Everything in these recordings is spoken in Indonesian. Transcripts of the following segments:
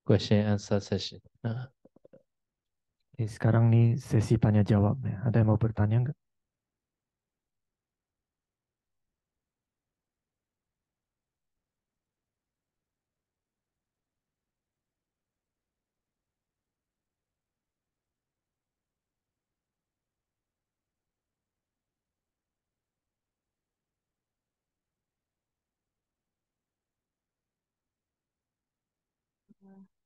question and answer session. Oke, sekarang nih sesi tanya jawab ya. Ada yang mau bertanya nggak?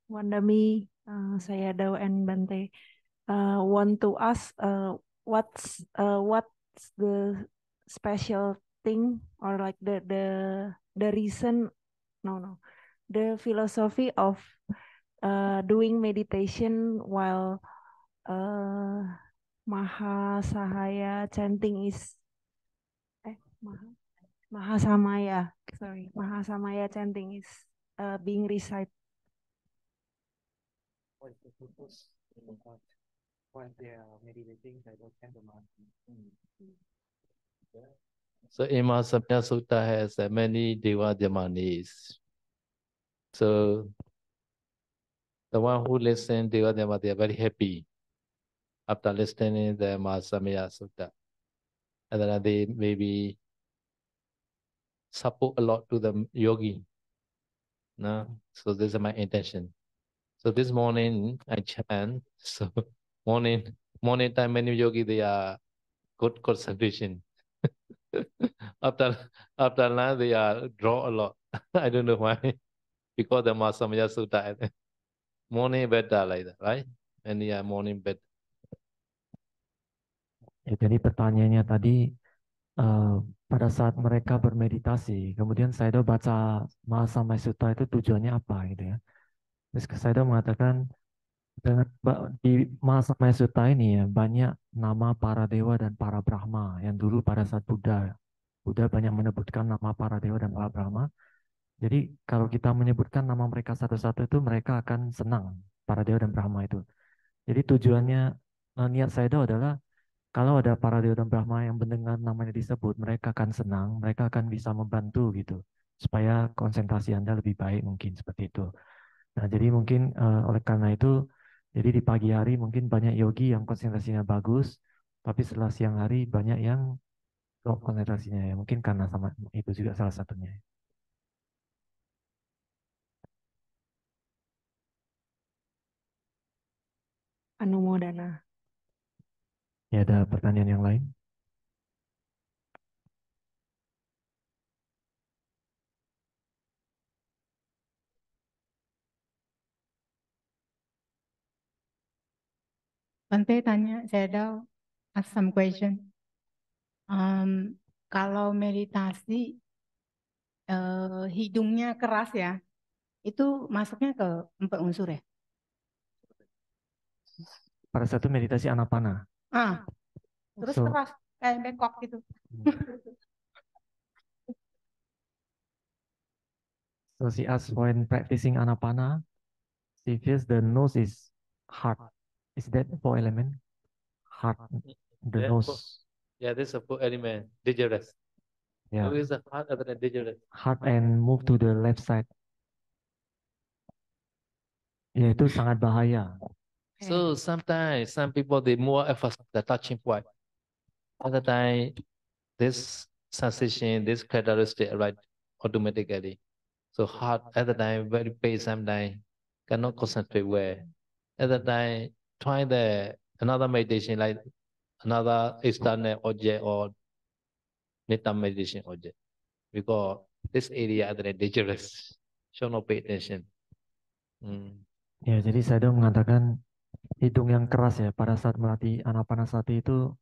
Wandami, saya Dawen Bante. Want to ask, what's the special thing or like the reason? No, the philosophy of doing meditation while Mahasahaya chanting is Maha, Mahasamaya. Sorry, Mahasamaya chanting is being recited. What is the purpose when they are meditating, they don't chant the mantra? So in Mahasamaya Sutta has many Deva Dhyamanis. So the one who listen Deva Dhyama, they are very happy after listening the Mahasamaya Sutta. And then they maybe support a lot to the yogi. No? So this is my intention. So this morning I chant. So morning time many yogi they are good concentration. after now they are draw a lot. I don't know why. Because the Mahasamaya Sutta morning better like that, right? And yeah, morning better. Ya, jadi pertanyaannya tadi pada saat mereka bermeditasi, kemudian Sayadaw baca Mahasamaya Sutta itu tujuannya apa gitu ya. Terus Sayadaw mengatakan di Mahasamaya Sutta ini ya banyak nama para dewa dan para Brahma yang dulu pada saat Buddha banyak menyebutkan nama para dewa dan para Brahma. Jadi kalau kita menyebutkan nama mereka satu-satu itu mereka akan senang, para dewa dan Brahma itu. Jadi tujuannya niat Sayadaw adalah kalau ada para dewa dan Brahma yang mendengar namanya disebut, mereka akan senang, mereka akan bisa membantu gitu, supaya konsentrasi Anda lebih baik mungkin seperti itu. Nah, jadi mungkin oleh karena itu, jadi di pagi hari mungkin banyak yogi yang konsentrasinya bagus, tapi setelah siang hari banyak yang drop konsentrasinya ya, mungkin karena sama itu juga salah satunya. Anumodana. Ya, ada pertanyaan yang lain? Bante tanya, saya ask some question. Kalau meditasi hidungnya keras ya, itu masuknya ke 4 unsur ya? Pada satu meditasi anapana. Terus So, keras kayak bengkok gitu. so she asks when practicing anapana, she feels the nose is hard. Is that 4 element? Hard, the Yeah, nose. Yeah, this is a 4 element, dangerous. Yeah. Who is the heart other than dangerous? Hard and move to the left side. Ya, itu sangat bahaya. So sometimes some people they more emphasize the touching point. Other time this sensation, this characteristic right automatically. So heart at the time very pain sometimes cannot concentrate well. At the time try another meditation like another external object or netta meditation object. Because this area is dangerous. Should not pay attention. Ya, jadi saya mengatakan hidung yang keras ya pada saat melatih anapanasati itu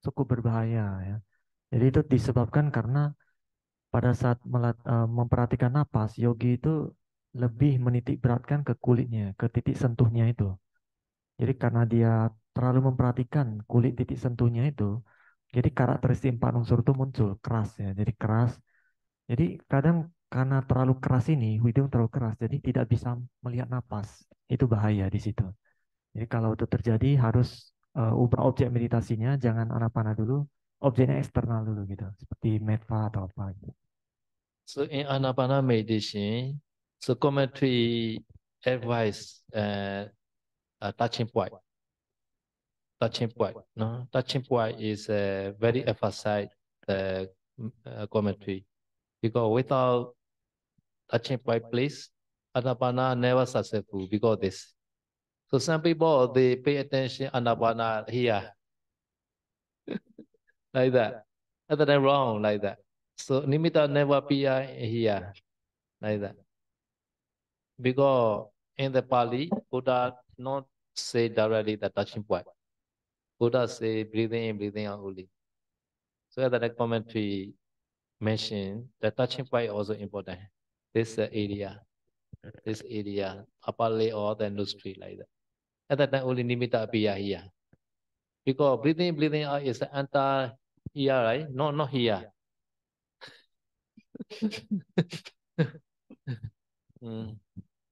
cukup berbahaya ya. Jadi itu disebabkan karena pada saat memperhatikan napas, yogi itu lebih menitik beratkan ke kulitnya, ke titik sentuhnya itu. Jadi karena dia terlalu memperhatikan kulit titik sentuhnya itu, jadi karakteristik 4 unsur itu muncul keras ya. Jadi keras. Jadi kadang karena terlalu keras ini, hidung terlalu keras, jadi tidak bisa melihat napas. Itu bahaya di situ. Jadi kalau itu terjadi harus ubah objek meditasinya, jangan anapana dulu, objeknya eksternal dulu gitu, seperti medva atau apa gitu. So in Anapana meditation, so commentary advice touching point. Touching point. No, touching point is very emphasized commentary because without touching point, please, Anapana never successful because this. So some people they pay attention Anapana here like that. Other than wrong like that. So nimitta never appear here like that. Because in the Pali, Buddha not say directly the touching point. Buddha say breathing in, breathing out only. So that the commentary mention the touching point also important. This area, upper lay or the industry like that. At that time only nimitta appear here. Because breathing in, breathing out is the enter here, right? Not here.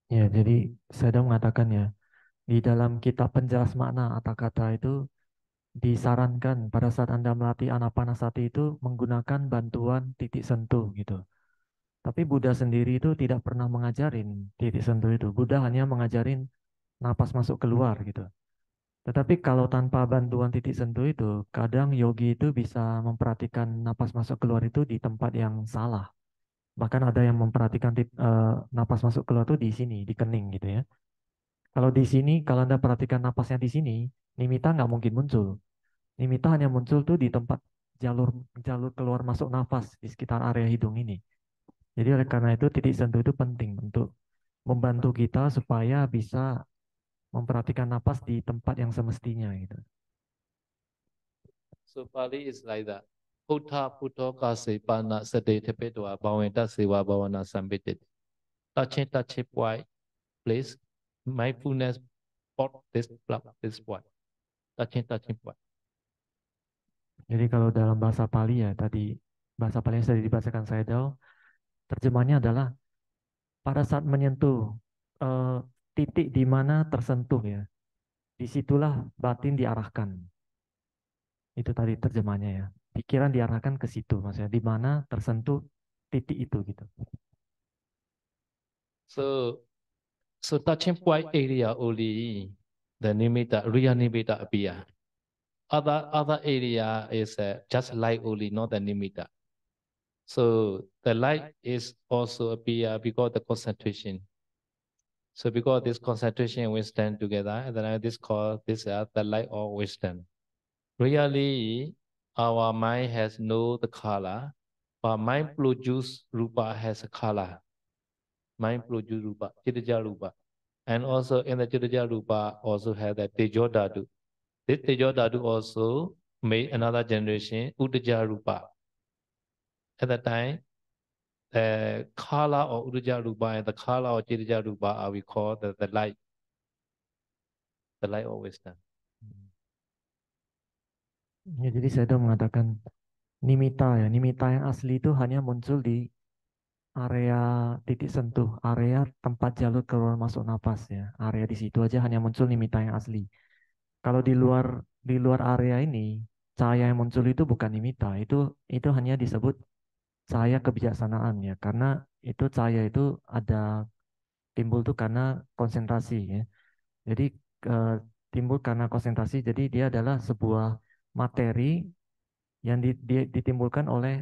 Ya, jadi saya mengatakan ya, di dalam kitab penjelas makna atau kata itu disarankan pada saat Anda melatih anapanasati itu menggunakan bantuan titik sentuh gitu. Tapi Buddha sendiri itu tidak pernah mengajarin titik sentuh itu. Buddha hanya mengajarin napas masuk keluar gitu. Tetapi kalau tanpa bantuan titik sentuh itu, kadang yogi itu bisa memperhatikan napas masuk keluar itu di tempat yang salah. Bahkan ada yang memperhatikan napas masuk keluar itu di sini, di kening gitu ya. Kalau di sini, kalau Anda perhatikan napasnya di sini, nimitta nggak mungkin muncul. Nimitta hanya muncul tuh di tempat jalur keluar masuk nafas di sekitar area hidung ini. Jadi oleh karena itu titik sentuh itu penting untuk membantu kita supaya bisa memperhatikan napas di tempat yang semestinya gitu. So Pali is like that. Putta putto kasi pana sade tepetwa bawenta sewa bawana sambitit. Touching point, please. Mindfulness spot this point. Touching point. Jadi kalau dalam bahasa Pali ya tadi bahasa Pali yang sudah dibacakan Sayadaw, terjemahnya adalah pada saat menyentuh titik di mana tersentuh ya, disitulah batin diarahkan. Itu tadi terjemahnya ya. Pikiran diarahkan ke situ, maksudnya di mana tersentuh titik itu gitu. So touching point area only the nimitta, real nimitta appear. Other area is just light only, not the nimitta. So the light is also appear because the concentration. So because this concentration we stand together, and then this called the light of wisdom. Really, our mind has no the color, but mind produce rupa has a color. Mind produce rupa, Chitija rupa. And also in the Chitija rupa also have the Tejo Dhatu. This Tejo Dhatu also made another generation, Uddhaja rupa. At that time, the color of Uddhaja rupa and the color of Chitija rupa are we call the light. The light of wisdom. Ya, jadi saya sudah mengatakan nimitta ya, nimitta yang asli itu hanya muncul di area titik sentuh, area tempat jalur keluar masuk napas ya, area di situ aja hanya muncul nimitta yang asli. Kalau di luar area ini, cahaya yang muncul itu bukan nimitta, itu hanya disebut cahaya kebijaksanaan ya, karena itu cahaya itu ada timbul tuh karena konsentrasi ya. Jadi timbul karena konsentrasi, jadi dia adalah sebuah materi yang ditimbulkan oleh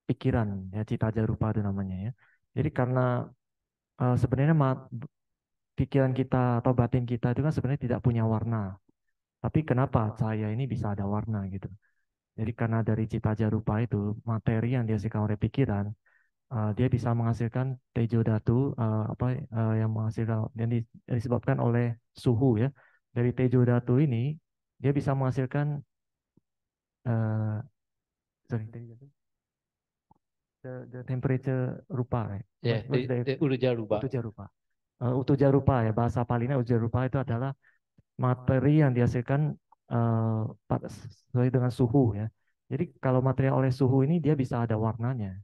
pikiran ya, cita rupa itu namanya ya. Jadi karena sebenarnya pikiran kita atau batin kita itu kan sebenarnya tidak punya warna. Tapi kenapa cahaya ini bisa ada warna gitu? Jadi karena dari cita rupa itu materi yang dihasilkan oleh pikiran, dia bisa menghasilkan tejo dhatu yang menghasilkan yang disebabkan oleh suhu ya. Dari tejo dhatu ini dia bisa menghasilkan the temperature rupa right? Yeah, the Uddhaja rupa. Uddhaja rupa. Uddhaja rupa ya, bahasa Palinya Uddhaja rupa itu adalah materi yang dihasilkan sesuai dengan suhu ya. Jadi kalau materi oleh suhu ini dia bisa ada warnanya.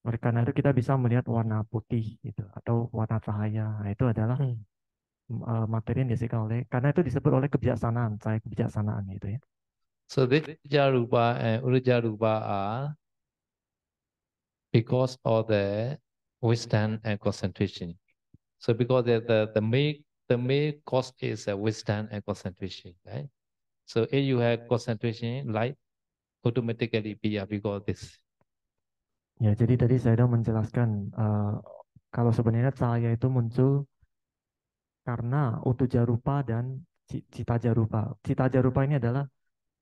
Oleh karena itu kita bisa melihat warna putih gitu atau warna cahaya. Nah, itu adalah materi yang dihasilkan oleh, karena itu disebut oleh kebijaksanaan, cahaya kebijaksanaan gitu ya. So this Jarupa and Uddhajarupa are because of the wisdom and concentration. So because the main cause is wisdom and concentration, right? So if you have concentration, light automatically be because this. Ya, jadi tadi saya sudah menjelaskan kalau sebenarnya cahaya itu muncul karena utu jarupa dan cita jarupa. Cita jarupa ini adalah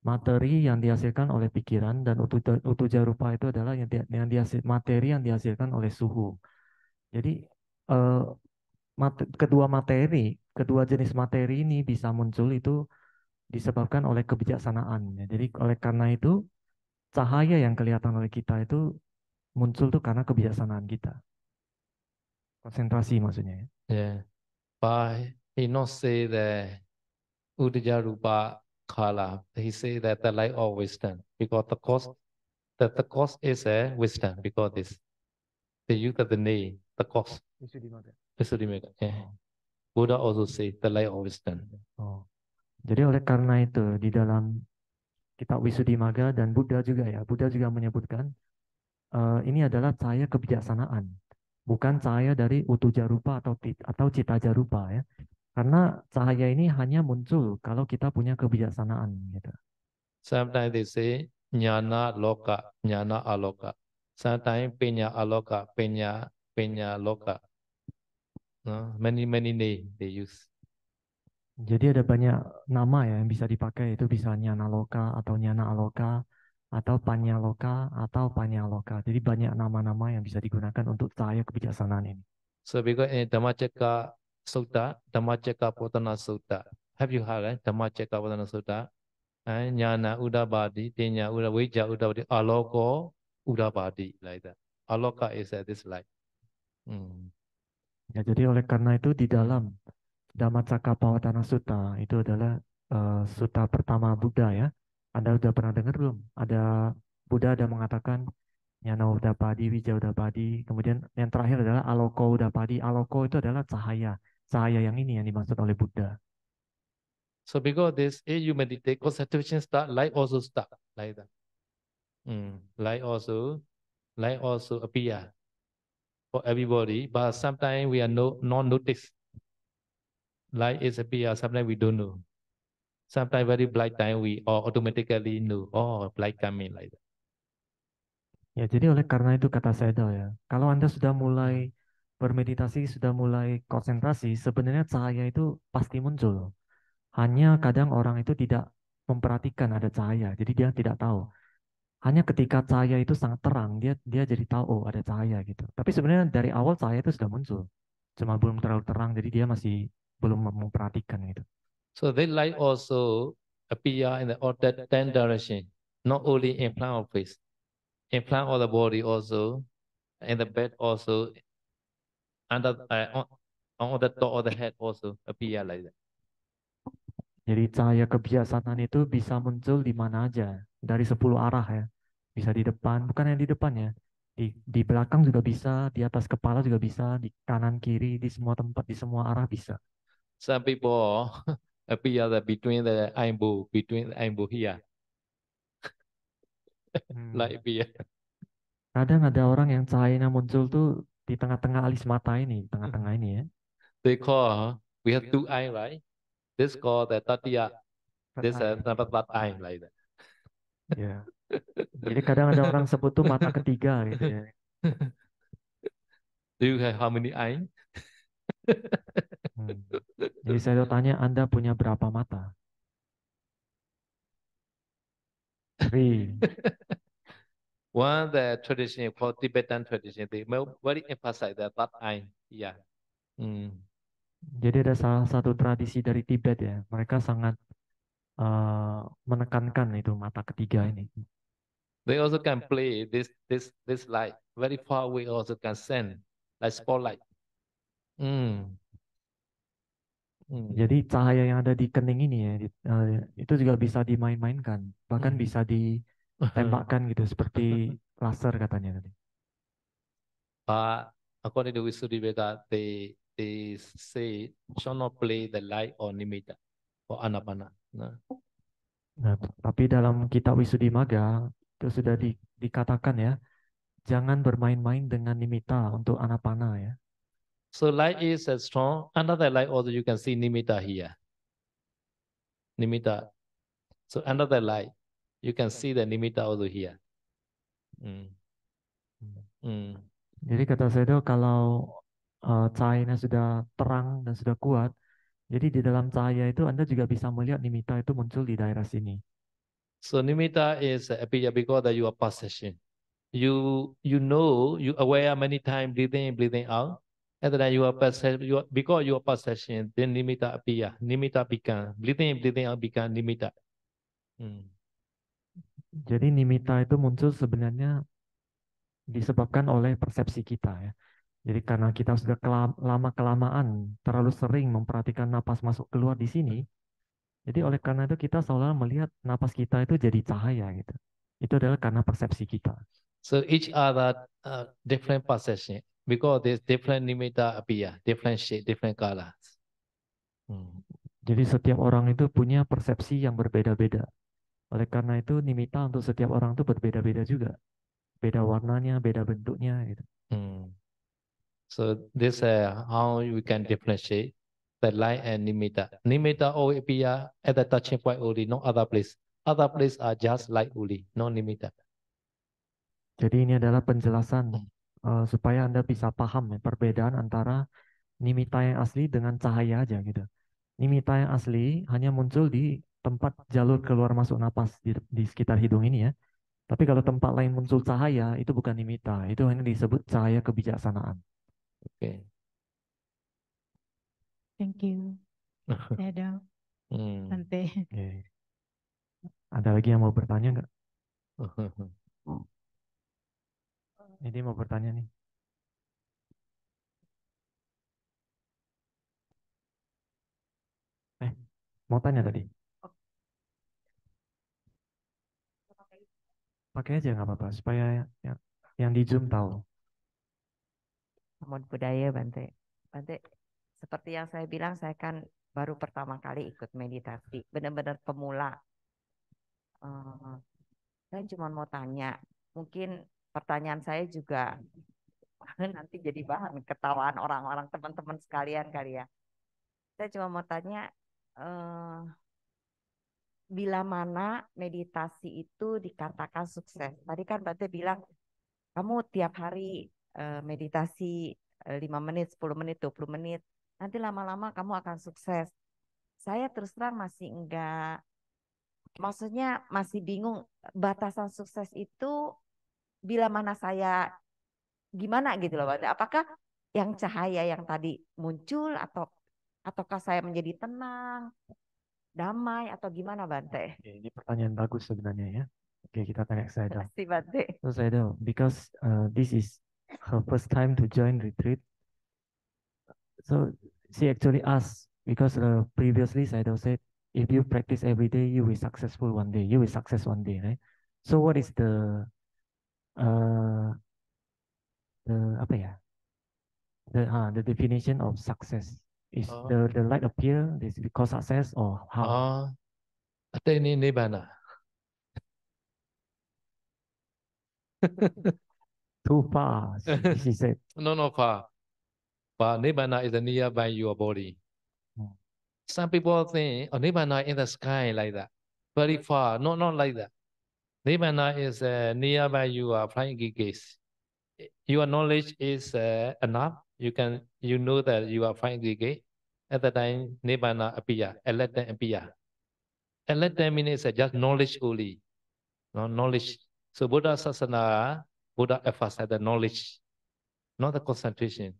materi yang dihasilkan oleh pikiran dan utu jarupa itu adalah materi yang dihasilkan oleh suhu. Jadi kedua jenis materi ini bisa muncul itu disebabkan oleh kebijaksanaan. Ya. Jadi oleh karena itu cahaya yang kelihatan oleh kita itu muncul tuh karena kebijaksanaan kita. Konsentrasi maksudnya ya. Yeah. But he not say the Uddhaya Rupa Kala. He say that the light of wisdom because the cause is a wisdom because this the use of the name the cause. Visuddhimagga. Yeah. Buddha also say the light of wisdom. Oh. Jadi oleh karena itu di dalam kitab Visuddhimagga dan Buddha juga ya, Buddha juga menyebutkan ini adalah cahaya kebijaksanaan, bukan cahaya dari utu jarupa atau cita jarupa ya. Karena cahaya ini hanya muncul kalau kita punya kebijaksanaan gitu. Sometimes they say jnana loka, jnana aloka. Sometimes penya aloka, penya loka. No? Many name they use. Jadi ada banyak nama ya yang bisa dipakai, itu bisa nyana loka atau nyana aloka atau panya loka atau panya loka. Jadi banyak nama-nama yang bisa digunakan untuk cahaya kebijaksanaan ini. So because in Dhammacakka Sutta, Dhammacakkappavattana Sutta, have you heard Dhammacakkappavattana Sutta? Jnana Uddhabadi, Tenya Vijja Uddhabadi, Aloko Uddhabadi, like that. Aloka is this light. Ya, jadi oleh karena itu di dalam Dhammacakkappavattana Sutta itu adalah sutta pertama Buddha ya. Anda sudah pernah dengar belum? Ada Buddha ada mengatakan Nyana Uddhabadi, Vijja Uddhabadi. Kemudian yang terakhir adalah Aloko Uddhabadi. Aloko itu adalah cahaya. Cahaya yang ini yang dimaksud oleh Buddha. So because this, if you meditate, concentration start, light also start like that. Light also appear for everybody, but sometimes we are not notice. Light is appear, sometimes we don't know. Sometimes very bright time we automatically know, oh, light coming like that. Ya, jadi oleh karena itu kata Sayadaw ya, kalau Anda sudah mulai bermeditasi, sudah mulai konsentrasi, sebenarnya cahaya itu pasti muncul. Hanya kadang orang itu tidak memperhatikan ada cahaya, jadi dia tidak tahu. Hanya ketika cahaya itu sangat terang, dia jadi tahu, oh ada cahaya gitu. Tapi sebenarnya dari awal cahaya itu sudah muncul, cuma belum terlalu terang, jadi dia masih belum memperhatikan gitu. So the light also appear in the 10 direction, not only in front of face, in front of the body also, in the bed also, under on the top of the head also appear like that. Jadi cahaya kebijaksanaan itu bisa muncul di mana aja, dari 10 arah ya. Bisa di depan, bukan yang di depan ya. Di belakang juga bisa, di atas kepala juga bisa, di kanan kiri, di semua tempat, di semua arah bisa. Some people appear that between the eyebrow here, like appear. Kadang ada orang yang cahayanya muncul tuh di tengah-tengah alis mata ini, tengah-tengah ini ya. They call, we have 2 eyes, right? This called the tatiya. This number 3 eye like that. Ya. Jadi kadang ada orang sebut tuh mata ketiga gitu ya. Do you have how many eyes? Jadi saya tanya, Anda punya berapa mata? 3. One the tradition called Tibetan tradition, they very emphasize the 3 eye. Yeah. Jadi ada salah satu tradisi dari Tibet ya, mereka sangat menekankan itu mata ketiga ini. They also can play this light very far away. Also can send like spotlight. Jadi cahaya yang ada di kening ini ya, itu juga bisa dimain-mainkan, bahkan bisa ditembakkan gitu seperti laser katanya tadi. According to Visuddhimagga, they say shall not play the light or nimitta or anapana. Nah, tapi dalam kitab Visuddhimagga itu sudah dikatakan ya, jangan bermain-main dengan nimitta untuk anapana ya. So light is strong. Another light also you can see nimitta here. Nimitta. So another light, you can see the nimitta also here. Mm. Mm. Jadi kata Sayadaw kalau cahayanya sudah terang dan sudah kuat, jadi di dalam cahaya itu Anda juga bisa melihat nimitta itu muncul di daerah sini. So nimitta is appear because that you are possession. You know, you aware many times breathing in, breathing out. And then you are because you are possession, then nimitta appear. Nimitta become breathing in, breathing out become nimitta. Mm. Jadi nimitta itu muncul sebenarnya disebabkan oleh persepsi kita ya. Jadi karena kita sudah lama-kelamaan terlalu sering memperhatikan napas masuk keluar di sini, jadi oleh karena itu kita seolah melihat napas kita itu jadi cahaya gitu. Itu adalah karena persepsi kita. So each other different possession because there's different nimitta appear, different shape, different colors. Jadi setiap orang itu punya persepsi yang berbeda-beda. Oleh karena itu nimitta untuk setiap orang itu berbeda-beda juga. Beda warnanya, beda bentuknya gitu. So this how we can differentiate the light and nimitta. Nimitta always appear at the touching point only, no other place. Other place are just light only, no nimitta. Jadi ini adalah penjelasan supaya Anda bisa paham ya, perbedaan antara nimitta yang asli dengan cahaya aja gitu. Nimitta yang asli hanya muncul di tempat jalur keluar masuk napas di sekitar hidung ini ya. Tapi kalau tempat lain muncul cahaya, itu bukan nimitta, itu hanya disebut cahaya kebijaksanaan. Okay. Thank you. Sayadaw. Bante. Okay. Ada lagi yang mau bertanya nggak? Ini mau bertanya nih. Mau tanya tadi? Pakai aja nggak apa-apa, supaya yang di Zoom tahu. Namo Buddhaya Bante. Bante, seperti yang saya bilang, saya kan baru pertama kali ikut meditasi, benar-benar pemula. Saya cuma mau tanya, mungkin pertanyaan saya juga nanti jadi bahan ketawaan orang-orang teman-teman sekalian kali ya. Saya cuma mau tanya, bila mana meditasi itu dikatakan sukses? Tadi kan Bante bilang, kamu tiap hari meditasi 5 menit, 10 menit, 20 menit. Nanti lama-lama kamu akan sukses. Saya terus terang masih enggak, maksudnya masih bingung batasan sukses itu bila mana saya gimana gitu loh. Apakah yang cahaya yang tadi muncul ataukah saya menjadi tenang, damai atau gimana Bante? Ini pertanyaan bagus sebenarnya ya. Oke, kita tanya ke Sayadaw. Terima kasih Bante. So Sayadaw, because this is her first time to join retreat, so she actually asked, because previously Sayadaw said, if you practice every day, you will successful one day. You will success one day, right? So what is the apa ya? The definition of success is the light appear is because success or how? Ateni nibbana. Too far, she said. No, far. But nibbana is nearby your body. Some people think, oh, nibbana in the sky like that, very far. No, not like that. Nibbana is nearby your flying gaze. Your knowledge is enough. You know that you are flying gaze. At the time, nibbana appear. Enlightenment appear. Enlightenment means just knowledge only. No knowledge. So Buddha Sasana, Buddha emphasized the knowledge, not the concentration,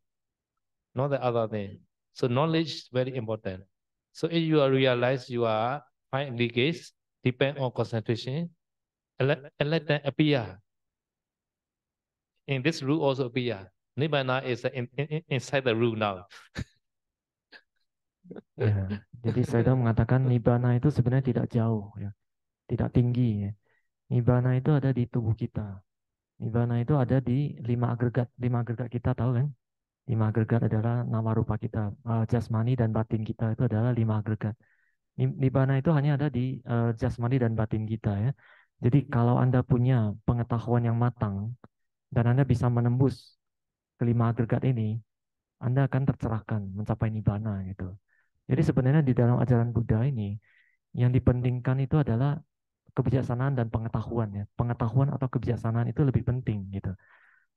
not the other thing. So knowledge is very important. So if you realize you are fine gaze, depend on concentration, and let them appear. In this rule also appear. Nibbana is inside the rule now. Ya, jadi Sayadaw mengatakan nibbana itu sebenarnya tidak jauh, ya, tidak tinggi. Ya. Nibbana itu ada di tubuh kita. Nibbana itu ada di 5 agregat. 5 agregat kita tahu kan? 5 agregat adalah nama rupa kita. Jasmani dan batin kita itu adalah 5 agregat. Nibbana itu hanya ada di jasmani dan batin kita ya. Jadi kalau Anda punya pengetahuan yang matang dan Anda bisa menembus kelima agregat ini, Anda akan tercerahkan, mencapai nibbana gitu. Jadi sebenarnya di dalam ajaran Buddha ini, yang dipentingkan itu adalah kebijaksanaan dan pengetahuan ya. Pengetahuan atau kebijaksanaan itu lebih penting gitu.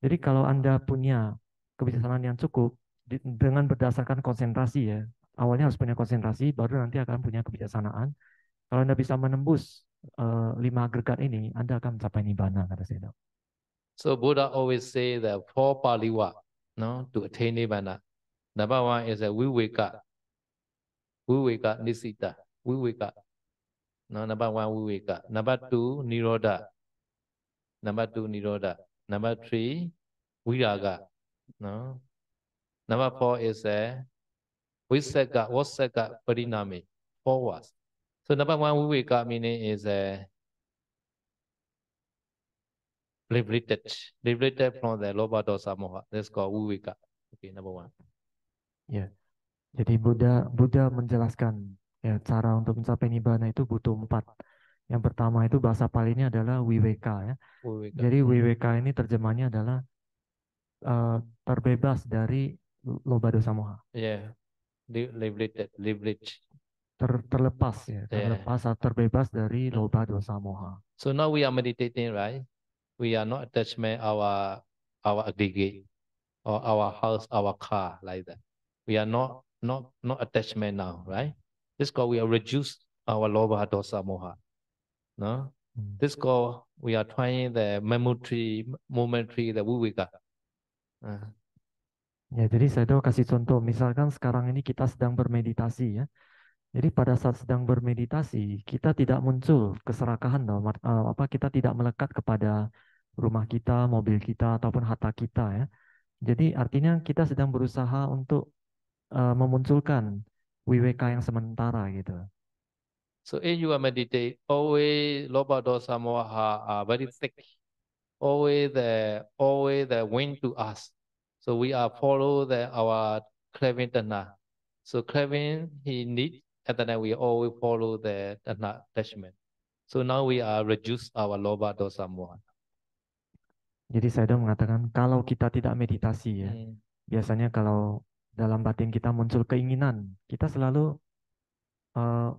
Jadi kalau Anda punya kebijaksanaan yang cukup dengan berdasarkan konsentrasi ya. Awalnya harus punya konsentrasi, baru nanti akan punya kebijaksanaan. Kalau Anda bisa menembus 5 agregat ini, Anda akan mencapai nibbana kata saya. So Buddha always say the 4 paliwa, no, to attain nibbana. Number 1 is a viveka nisita, viveka. No, number 1 viveka. Number 2 nirodha. Number 3 viraga. No. Number 4 is a vasaka parinami. 4 words. So number 1 viveka meaning is a liberated from the lobha dosa moha. That's called viveka. Okay, number 1. Ya, jadi Buddha menjelaskan ya cara untuk mencapai nibbana itu butuh 4. Yang pertama itu bahasa Palinya adalah viveka ya. Viveka. Jadi viveka ini terjemahnya adalah terbebas dari lobha dosa moha. Yeah, liberated. Terlepas ya, Yeah. terlepas atau terbebas dari lobha dosa moha. So now we are meditating, right? We are not attachment our aggregate or our house, our car like that. We are not attachment now, right? This called we are reduce our lobha dosa moha. No? This called we are trying the momentary the viveka. Ya, jadi saya kasih contoh, misalkan sekarang ini kita sedang bermeditasi ya. Jadi pada saat sedang bermeditasi, kita tidak muncul keserakahan dalam kita tidak melekat kepada rumah kita, mobil kita ataupun harta kita ya. Jadi artinya kita sedang berusaha untuk memunculkan viveka yang sementara gitu. So if you are meditate, always lobha dosa moha are very thick. Always the wind to us. So we are follow our craving tanha. So craving he need, and then we always follow the tanha attachment. So now we are reduce our lobha dosa moha. Jadi saya mengatakan kalau kita tidak meditasi ya, biasanya kalau dalam batin kita muncul keinginan, kita selalu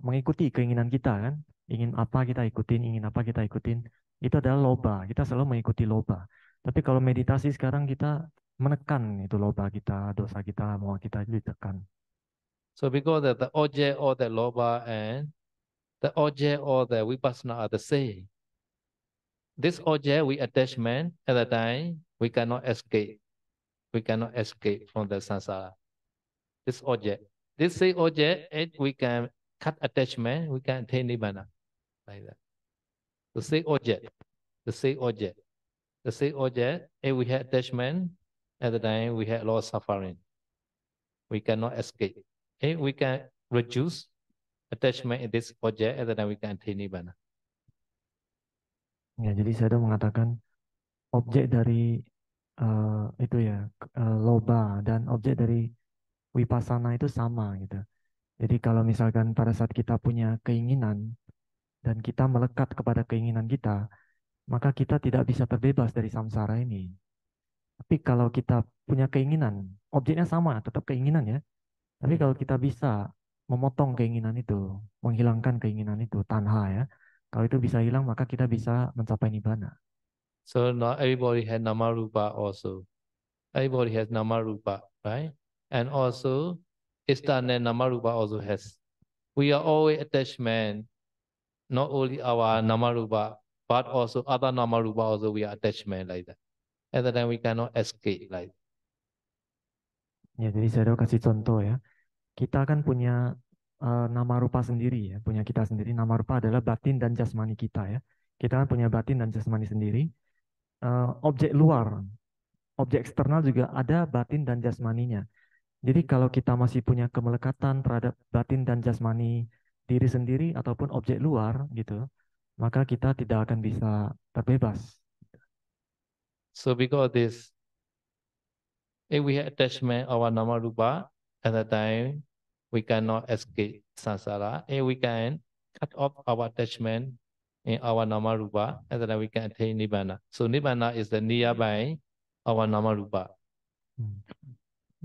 mengikuti keinginan kita kan, ingin apa kita ikutin, ingin apa kita ikutin, itu adalah lobha, kita selalu mengikuti lobha. Tapi kalau meditasi sekarang kita menekan itu lobha kita, dosa kita, moha kita itu ditekan. So because the object or the lobha and the object or the vipassana are the same. This object we attachment at the time we cannot escape. We cannot escape from the samsara. This object. This same object, we can cut attachment, we can attain nibbana. Like that. The same object. If we had attachment, at the time we had a lot of suffering. We cannot escape. If we can reduce attachment in this object, at the time we can attain nibbana. Ya, jadi saya mengatakan objek dari itu ya lobha dan objek dari vipassana itu sama gitu. Jadi kalau misalkan pada saat kita punya keinginan dan kita melekat kepada keinginan kita, maka kita tidak bisa terbebas dari samsara ini. Tapi kalau kita punya keinginan, objeknya sama, tetap keinginan ya. Tapi kalau kita bisa memotong keinginan itu, menghilangkan keinginan itu, tanha ya. Kalau itu bisa hilang, maka kita bisa mencapai nibbana. So now everybody has nama rupa also. Everybody has nama rupa, right? And also, external nama rupa also has. We are always attachment, not only our nama rupa, but also other nama rupa also we are attachment like that. At the time we cannot escape like that. Ya, jadi saya kasih contoh ya. Kita kan punya nama rupa sendiri ya, punya kita sendiri. Nama rupa adalah batin dan jasmani kita ya. Kita kan punya batin dan jasmani sendiri. Objek luar, objek eksternal juga ada batin dan jasmaninya. Jadi kalau kita masih punya kemelekatan terhadap batin dan jasmani diri sendiri ataupun objek luar gitu, maka kita tidak akan bisa terbebas. So because this, if we have attachment our nama rupa, at the time we cannot escape samsara. If we can cut off our attachment in our nama rupa, at the time we can attain nibbana. So nibbana is the nearby our nama rupa.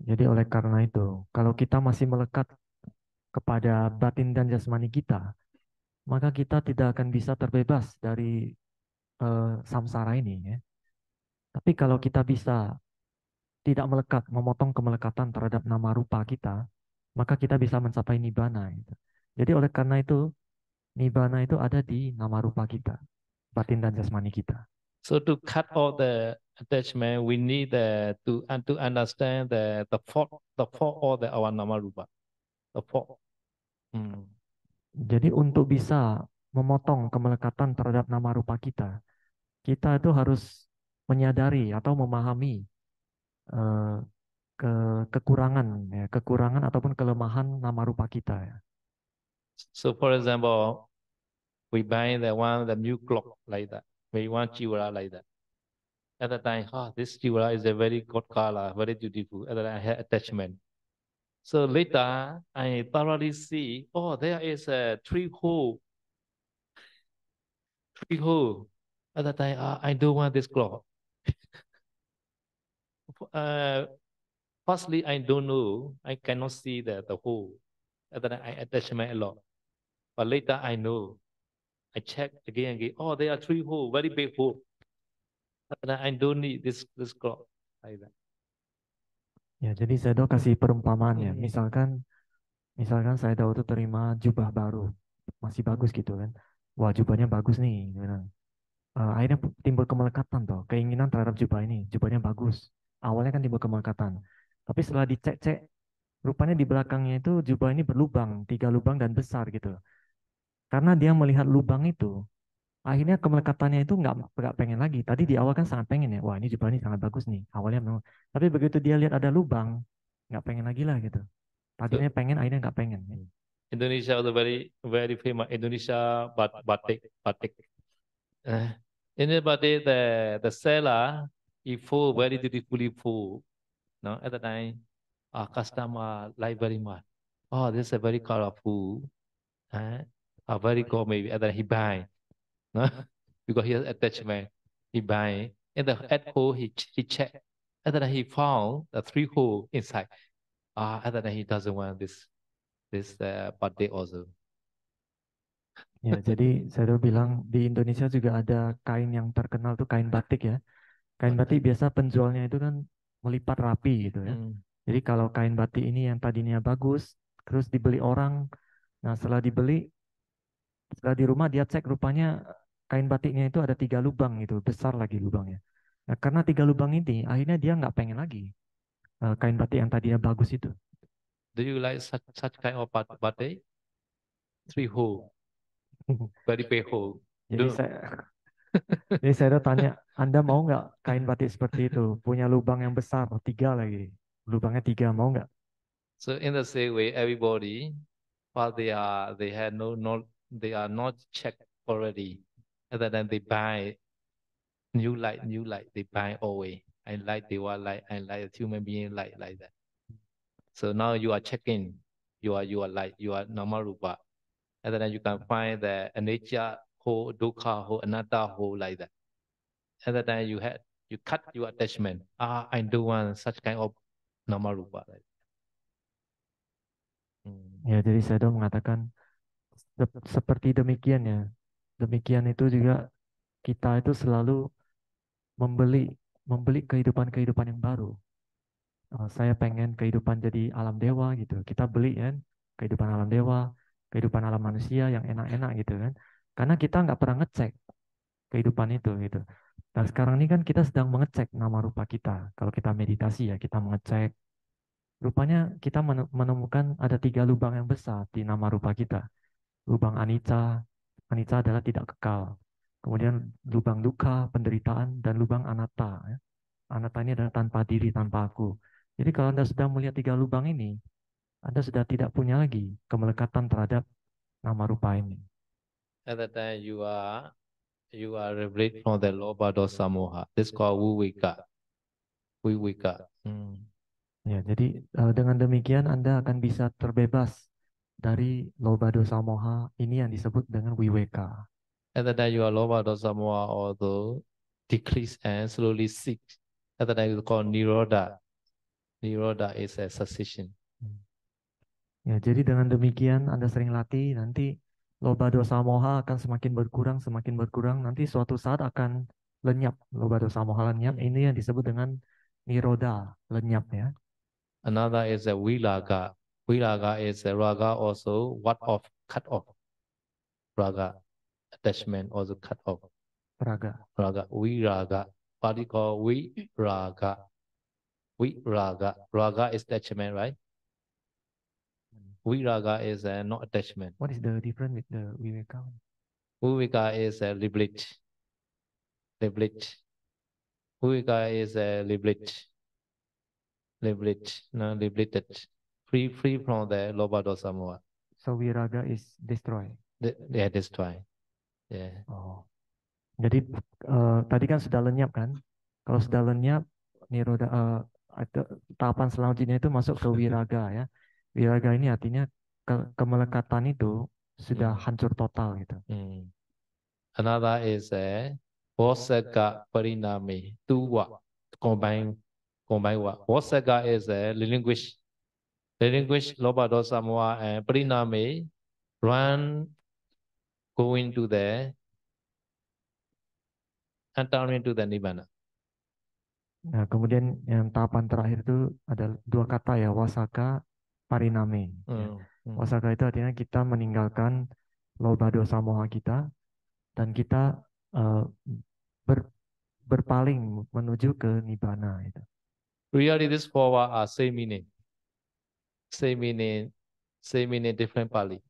Jadi oleh karena itu, kalau kita masih melekat kepada batin dan jasmani kita, maka kita tidak akan bisa terbebas dari samsara ini, ya. Tapi kalau kita bisa tidak melekat, memotong kemelekatan terhadap nama rupa kita, maka kita bisa mencapai nibbana, gitu. Jadi oleh karena itu, nibbana itu ada di nama rupa kita, batin dan jasmani kita. So to cut all the attachment, we need to understand the fault of our nama rupa, the fault. Jadi untuk bisa memotong kemelekatan terhadap nama rupa kita itu harus menyadari atau memahami eh, kekurangan, ya, kekurangan ataupun kelemahan nama rupa kita, ya. So for example, we buy the new clock like that. We want jewelry like that. At the time, this jewelry is a very good color, very beautiful. At the time, I had attachment. So later, I thoroughly see, there is a three hole. At the time, I don't want this clock. Firstly, I don't know. I cannot see the hole. At the time, I attachment a lot. But later, I know. I check again. There are three holes, very big hole. I don't need this clock like that. Ya, jadi saya kasih perumpamaan, ya. Misalkan saya itu terima jubah baru, masih bagus gitu kan. Wah, jubahnya bagus nih, gitu. Akhirnya timbul kemelekatan toh, keinginan terhadap jubah ini, jubahnya bagus. Awalnya kan timbul kemelekatan. Tapi setelah dicek-cek, rupanya di belakangnya itu jubah ini berlubang, 3 lubang dan besar gitu. Karena dia melihat lubang itu, akhirnya kemelekatannya itu nggak pengen lagi. Tadi di awal kan sangat pengen, ya, wah ini jubah ini sangat bagus nih. Awalnya memang, tapi begitu dia lihat ada lubang, nggak pengen lagi lah gitu. Tadinya pengen, akhirnya nggak pengen. Indonesia is a very famous Indonesia batik. In the batik, the seller is full, very beautifully full. No, at the time, our customer like very much. This is a very colorful. Very good maybe. And then he buy. No? Because he has attachment. He buy. In the at hole, he check. And then he found the 3 hole inside. And then he doesn't want this batik also. Ya, jadi saya bilang di Indonesia juga ada kain yang terkenal tuh kain batik, ya. Kain batik biasa penjualnya itu kan melipat rapi gitu, ya. Jadi kalau kain batik ini yang tadinya bagus, terus dibeli orang, nah setelah di rumah dia cek rupanya kain batiknya itu ada 3 lubang gitu, besar lagi lubangnya. Nah karena 3 lubang ini, akhirnya dia nggak pengen lagi kain batik yang tadinya bagus itu. Do you like such kind of batik? 3 hole. Very big hole. Jadi saya tanya, Anda mau nggak kain batik seperti itu, punya lubang yang besar 3 lagi, lubangnya 3, mau nggak? So in the same way, everybody, while they are not checked already, and then they buy new light, they buy always. I like the one light, I like a human being like that. So now you are checking, you are light, you are normal rupa. And then you can find the anicca whole, dukkha whole, anatta whole like that. And then you cut your attachment. I don't want such kind of normal rupa. Ya, jadi saya mengatakan seperti demikian, ya. Demikian itu juga kita itu selalu membeli kehidupan yang baru. Saya pengen kehidupan jadi alam dewa gitu. Kita beli kan kehidupan alam dewa, kehidupan alam manusia yang enak-enak gitu kan. Karena kita nggak pernah ngecek kehidupan itu gitu. Nah sekarang ini kan kita sedang mengecek nama rupa kita. Kalau kita meditasi, ya kita mengecek. Rupanya kita menemukan ada 3 lubang yang besar di nama rupa kita. Lubang anicca adalah tidak kekal. Kemudian lubang dukkha, penderitaan, dan lubang anatta. Ya. Anatta ini adalah tanpa diri, tanpa aku. Jadi kalau Anda sudah melihat 3 lubang ini, Anda sudah tidak punya lagi kemelekatan terhadap nama rupa ini. At that time you are liberated from the lobha dosa moha. This is called viveka. Ya, jadi dengan demikian Anda akan bisa terbebas dari lobha dosa moha ini yang disebut dengan viveka. At that time you are lobha dosa moha also decrease and slowly cease. At that time it's called nirodha. Nirodha is a cessation. Ya, jadi dengan demikian Anda sering latih, nanti loba dosa moha akan semakin berkurang, nanti suatu saat akan lenyap, loba dosa moha lenyap. Ini yang disebut dengan nirodha, lenyap ya. Another is a viraga. Viraga is a raga also what off, cut off. Raga, attachment also cut off. Raga. Raga, viraga. Pali called viraga. Viraga. Raga is attachment, right? Viraga is not attachment. What is the difference with the viveka? Viveka is a liberate. Liberate. Viveka is a liberate. Liberate, no, liberated. Free from the loba dosa moha. So viraga is destroy. They are destroyed. Yeah. Oh. Jadi tadi kan sudah lenyap kan? Kalau sudah lenyap, nirodha tahapan selanjutnya itu masuk ke viraga ya. Viraga ini artinya kemelekatan itu sudah hancur total gitu. Another is a Vasaka Parinami. Tuwa. Combine what? Vasaka is a relinquish. Relinquish loba dosa moha and Parinami run going to the enter into the Nibbana. Nah, kemudian yang tahapan terakhir itu ada dua kata ya, wasaka, pariname. Ya. Wasaka itu artinya kita meninggalkan loba dosa moha kita dan kita berpaling menuju ke nibbana itu. Really, this four words are same meaning. Same meaning, different Pali.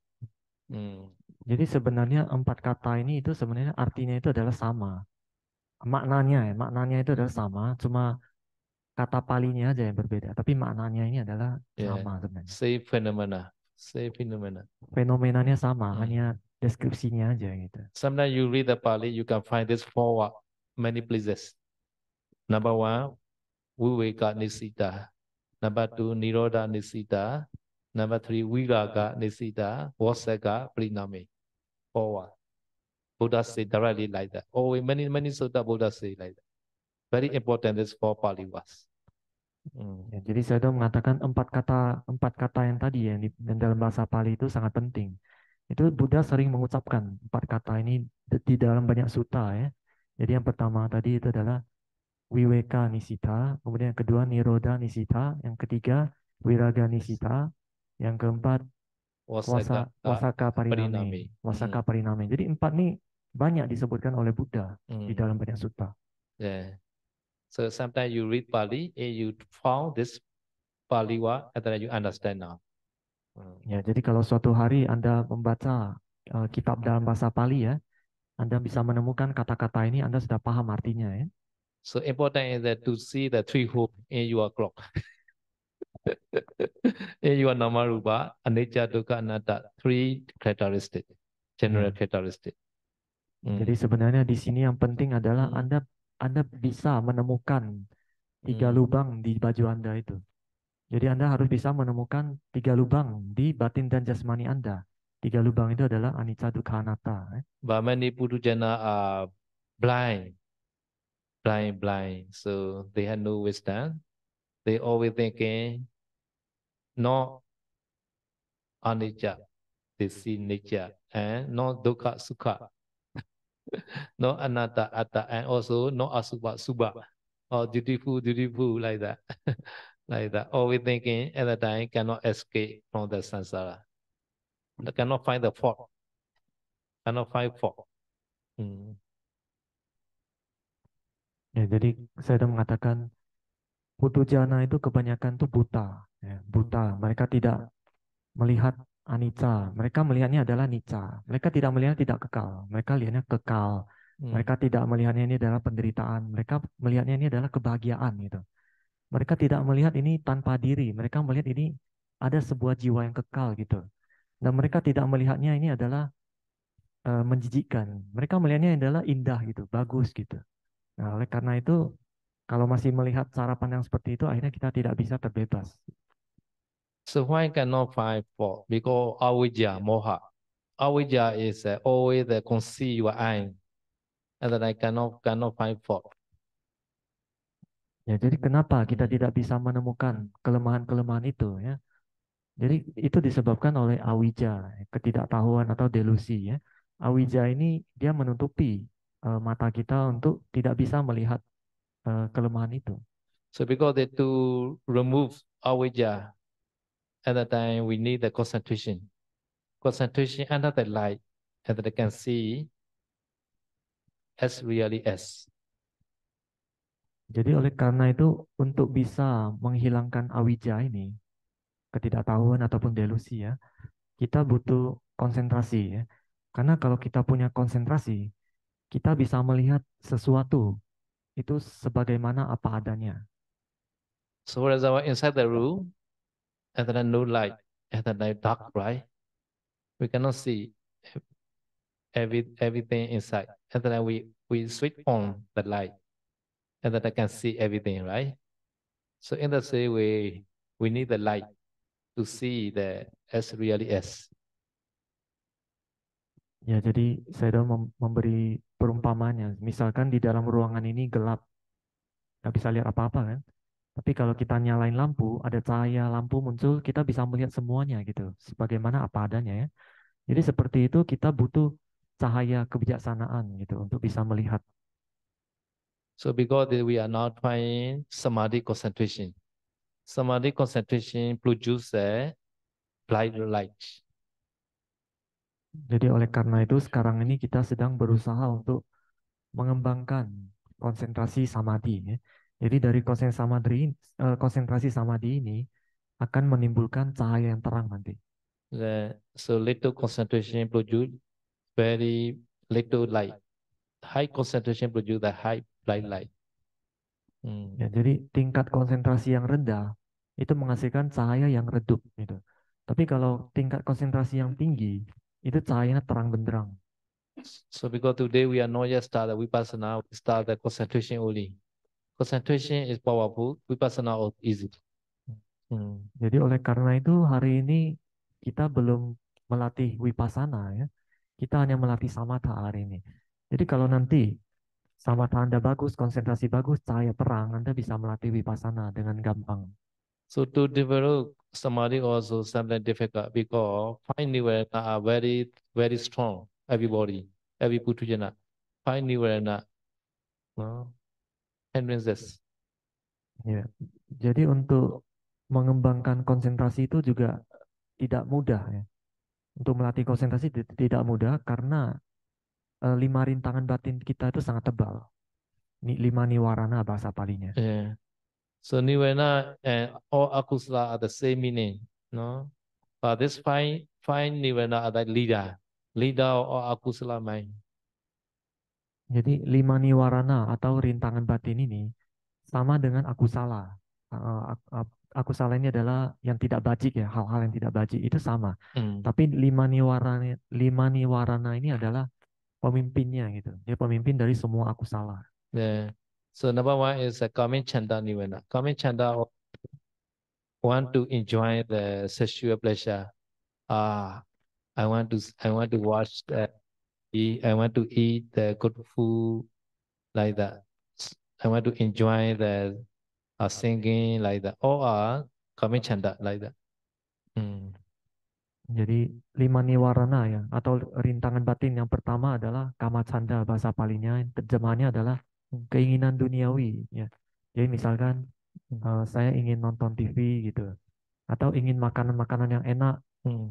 Jadi sebenarnya empat kata ini itu sebenarnya artinya itu adalah sama. Maknanya itu adalah sama, cuma kata palinya aja yang berbeda, tapi maknanya ini adalah sama sebenarnya. Same phenomena. Fenomenanya sama, hanya deskripsinya aja gitu. Sometimes you read the Pali, you can find this four words many places. Number one, Viveka Nisita. Number two, Nirodha Nisita. Number three, Viraga Nisita. Vasaka Parinami. Four words. Buddha say directly like that. Oh, many sutta Buddha say like that. Very important is four Pali words. Ya, jadi saya mengatakan empat kata yang tadi yang dalam bahasa Pali itu sangat penting. Itu Buddha sering mengucapkan empat kata ini di dalam banyak sutta ya. Jadi yang pertama tadi itu adalah Viveka Nisita, kemudian yang kedua Nirodha Nisita, yang ketiga Viraga Nisita, yang keempat Wasaka Pariname. Wasaka Pariname. Jadi empat ini banyak disebutkan oleh Buddha di dalam banyak sutta. Yeah. So sometimes you read Pali and you found this Pali word and then you understand now. Ya, jadi kalau suatu hari Anda membaca kitab dalam bahasa Pali ya, Anda bisa menemukan kata-kata ini, Anda sudah paham artinya ya. So important is that to see the three hope in your clock. In your namarupa, anicca, dukkha, anatta, three characteristics, general characteristics. Jadi sebenarnya di sini yang penting adalah Anda bisa menemukan tiga lubang di baju Anda itu. Jadi Anda harus bisa menemukan tiga lubang di batin dan jasmani Anda. Tiga lubang itu adalah anicca, dukkha, anatta. But many putujana are blind. So they have no wisdom. They always thinking, no anicca, they see nature, and no dukkha, sukha, no anatta, atta, and also no asubha, subha, or beautiful, like that. Like that. Always thinking at the time cannot escape from the samsara. They cannot find the fault. Cannot find fault. Ya, jadi saya sudah mengatakan putujana itu kebanyakan tuh buta, ya, buta. Mereka tidak melihat anicca. Mereka melihatnya adalah nicca. Mereka tidak melihatnya tidak kekal. Mereka lihatnya kekal. Mereka tidak melihatnya ini adalah penderitaan. Mereka melihatnya ini adalah kebahagiaan gitu. Mereka tidak melihat ini tanpa diri. Mereka melihat ini ada sebuah jiwa yang kekal gitu. Dan mereka tidak melihatnya ini adalah menjijikkan. Mereka melihatnya adalah indah gitu, bagus gitu. Nah, oleh karena itu, kalau masih melihat cara pandang seperti itu, akhirnya kita tidak bisa terbebas. So why cannot find fault? Because avijja, moha. Avijja is always conceive your eye, and then I cannot find fault. Ya, jadi kenapa kita Hmm. tidak bisa menemukan kelemahan-kelemahan itu ya? Jadi itu disebabkan oleh awija, ketidaktahuan atau delusi ya. Awija ini dia menutupi mata kita untuk tidak bisa melihat kelemahan itu. So because they to remove avijja, at that time we need the concentration. Concentration under the light, and they can see as really as. Jadi oleh karena itu untuk bisa menghilangkan awija ini, ketidaktahuan ataupun delusi ya, kita butuh konsentrasi ya. Karena kalau kita punya konsentrasi, kita bisa melihat sesuatu itu sebagaimana apa adanya. So for example, inside the room, and then no light, and then dark, right? We cannot see everything inside. And then we switch on the light, and then I can see everything, right? So in the same way, we need the light to see the as really as. Ya, jadi saya memberi perumpamannya. Misalkan di dalam ruangan ini gelap, nggak bisa lihat apa-apa kan? Tapi kalau kita nyalain lampu, ada cahaya lampu muncul, kita bisa melihat semuanya gitu, sebagaimana apa adanya ya. Jadi seperti itu kita butuh cahaya kebijaksanaan gitu untuk bisa melihat. So because we are now trying samadhi concentration. Samadhi concentration produce a bright light. Jadi oleh karena itu sekarang ini kita sedang berusaha untuk mengembangkan konsentrasi samadhi ya. Jadi dari konsentrasi samadhi ini akan menimbulkan cahaya yang terang nanti. So little concentration produce very little light. High concentration produce the high bright light. Ya, jadi tingkat konsentrasi yang rendah itu menghasilkan cahaya yang redup gitu. Tapi kalau tingkat konsentrasi yang tinggi itu cahayanya terang benderang. So because today we are not yet started vipassana, we start the concentration only. Concentration is powerful, vipassana is easy. Jadi oleh karena itu hari ini kita belum melatih wipasana ya. Kita hanya melatih samatha hari ini. Jadi kalau nanti samatha Anda bagus, konsentrasi bagus, cahaya terang, Anda bisa melatih wipasana dengan gampang. So to develop samadhi also sometimes difficult because five nirvana are very strong. Everybody, every putujana, five nirvana hindrances. Ya. Jadi untuk mengembangkan konsentrasi itu juga tidak mudah ya. Untuk melatih konsentrasi tidak mudah karena 5 rintangan batin kita itu sangat tebal. 5 niwarana bahasa palinya. Yeah. So nirvana and all akusala are the same meaning, no? But this five nirvana are like leader of all akusala mind. Jadi 5 niwarana atau rintangan batin ini sama dengan akusala. Akusala ini adalah yang tidak bajik ya, hal-hal yang tidak bajik itu sama. Tapi 5 niwarana ini adalah pemimpinnya gitu. Dia pemimpin dari semua akusala. Yeah. So number one is a kami chanda nirvana. Kami chanda want to enjoy the sexual pleasure. I want to watch I want to eat the good food like that. I want to enjoy the singing like that. All are kami chanda like that. Jadi 5 niwarana ya atau rintangan batin yang pertama adalah kama canda bahasa palinya, terjemahannya adalah keinginan duniawi ya. Jadi misalkan saya ingin nonton TV gitu atau ingin makanan-makanan yang enak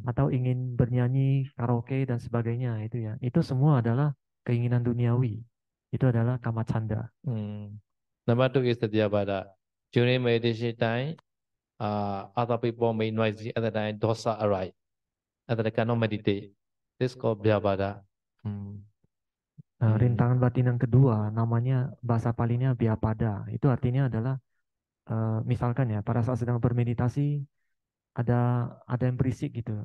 atau ingin bernyanyi karaoke dan sebagainya itu ya. Itu semua adalah keinginan duniawi. Itu adalah kama canda. Number two is the Dhyavada. During meditation time, other people may noisy at the time dosa arise. At the cannot meditate. This called Dhyavada. Rintangan batin yang kedua namanya bahasa palinya biapada. Itu artinya adalah misalkan ya pada saat sedang bermeditasi ada yang berisik gitu.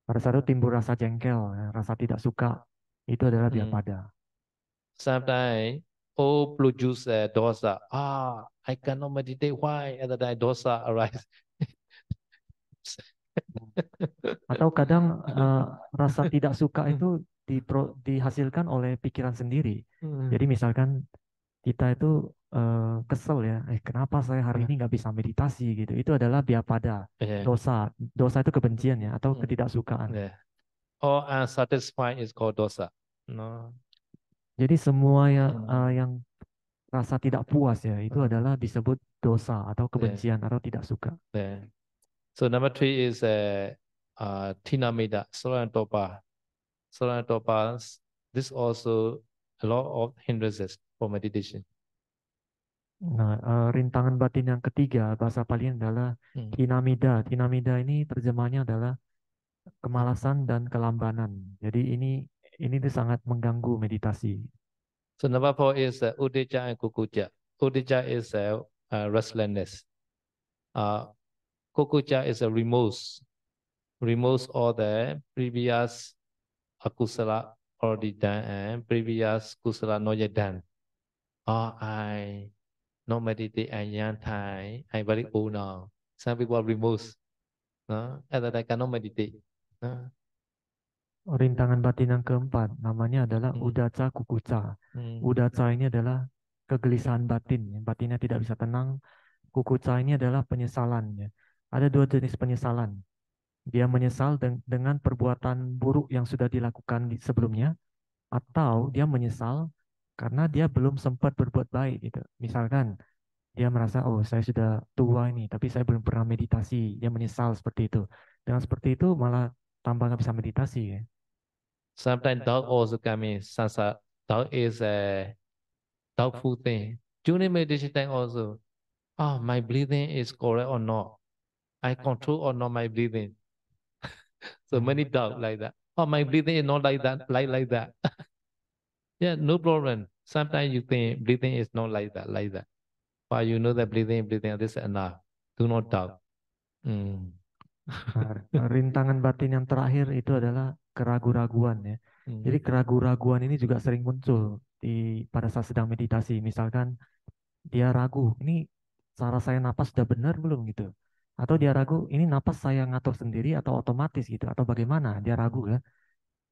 Pada saat itu timbul rasa jengkel, ya, rasa tidak suka. Itu adalah biapada. Sometimes produce dosa. I cannot meditate. Why? At the time dosa arise. Atau kadang rasa tidak suka itu dihasilkan oleh pikiran sendiri. Jadi misalkan kita itu kesel ya, kenapa saya hari ini nggak bisa meditasi gitu. Itu adalah biapada, Yeah. dosa. Dosa itu kebencian ya, atau Mm. ketidaksukaan. Yeah. Or unsatisfied is called dosa. No. Jadi semua yang rasa tidak puas ya, itu Mm. adalah disebut dosa atau Yeah. kebencian atau tidak suka. Yeah. So number 3 is Tinamida, Sorantopa. Sorantopa, this also a lot of hindrances for meditation. Nah, rintangan batin yang ketiga, bahasa Pali adalah Mm. tinamida. Tinamida ini terjemahnya adalah kemalasan dan kelambanan. Jadi ini tuh sangat mengganggu meditasi. So number 4 is Udija and Kukuja. Udija is restlessness. Kukuja is a remorse all the previous akusala already done and previous kusala not yet done. I not meditate and yan Thai, I very old now. Some people remorse. No? At that I cannot meditate. No? Rintangan batin yang keempat namanya adalah udaca kukuca. Udaca ini adalah kegelisahan batin. Batinnya tidak bisa tenang. Kukuca ini adalah penyesalan. Ya. Ada dua jenis penyesalan. Dia menyesal dengan perbuatan buruk yang sudah dilakukan sebelumnya, atau dia menyesal karena dia belum sempat berbuat baik gitu. Misalkan dia merasa, oh saya sudah tua ini, tapi saya belum pernah meditasi. Dia menyesal seperti itu. Dengan seperti itu malah tambah nggak bisa meditasi ya. Sometimes doubt also come in. Sansa, doubt is a doubtful thing. During meditation time also, my breathing is correct or not? I control or not my breathing? So many doubt like that. My breathing is not like that, like that. Yeah, no problem. Sometimes you think breathing is not like that, like that. But you know that breathing, this is enough. Do not doubt. Nah, rintangan batin yang terakhir itu adalah keraguan-raguan ya. Jadi keraguan-raguan ini juga sering muncul pada saat sedang meditasi. Misalkan dia ragu, ini cara saya napas sudah benar belum gitu. Atau dia ragu, ini napas saya ngatur sendiri atau otomatis gitu. Atau bagaimana, dia ragu ya.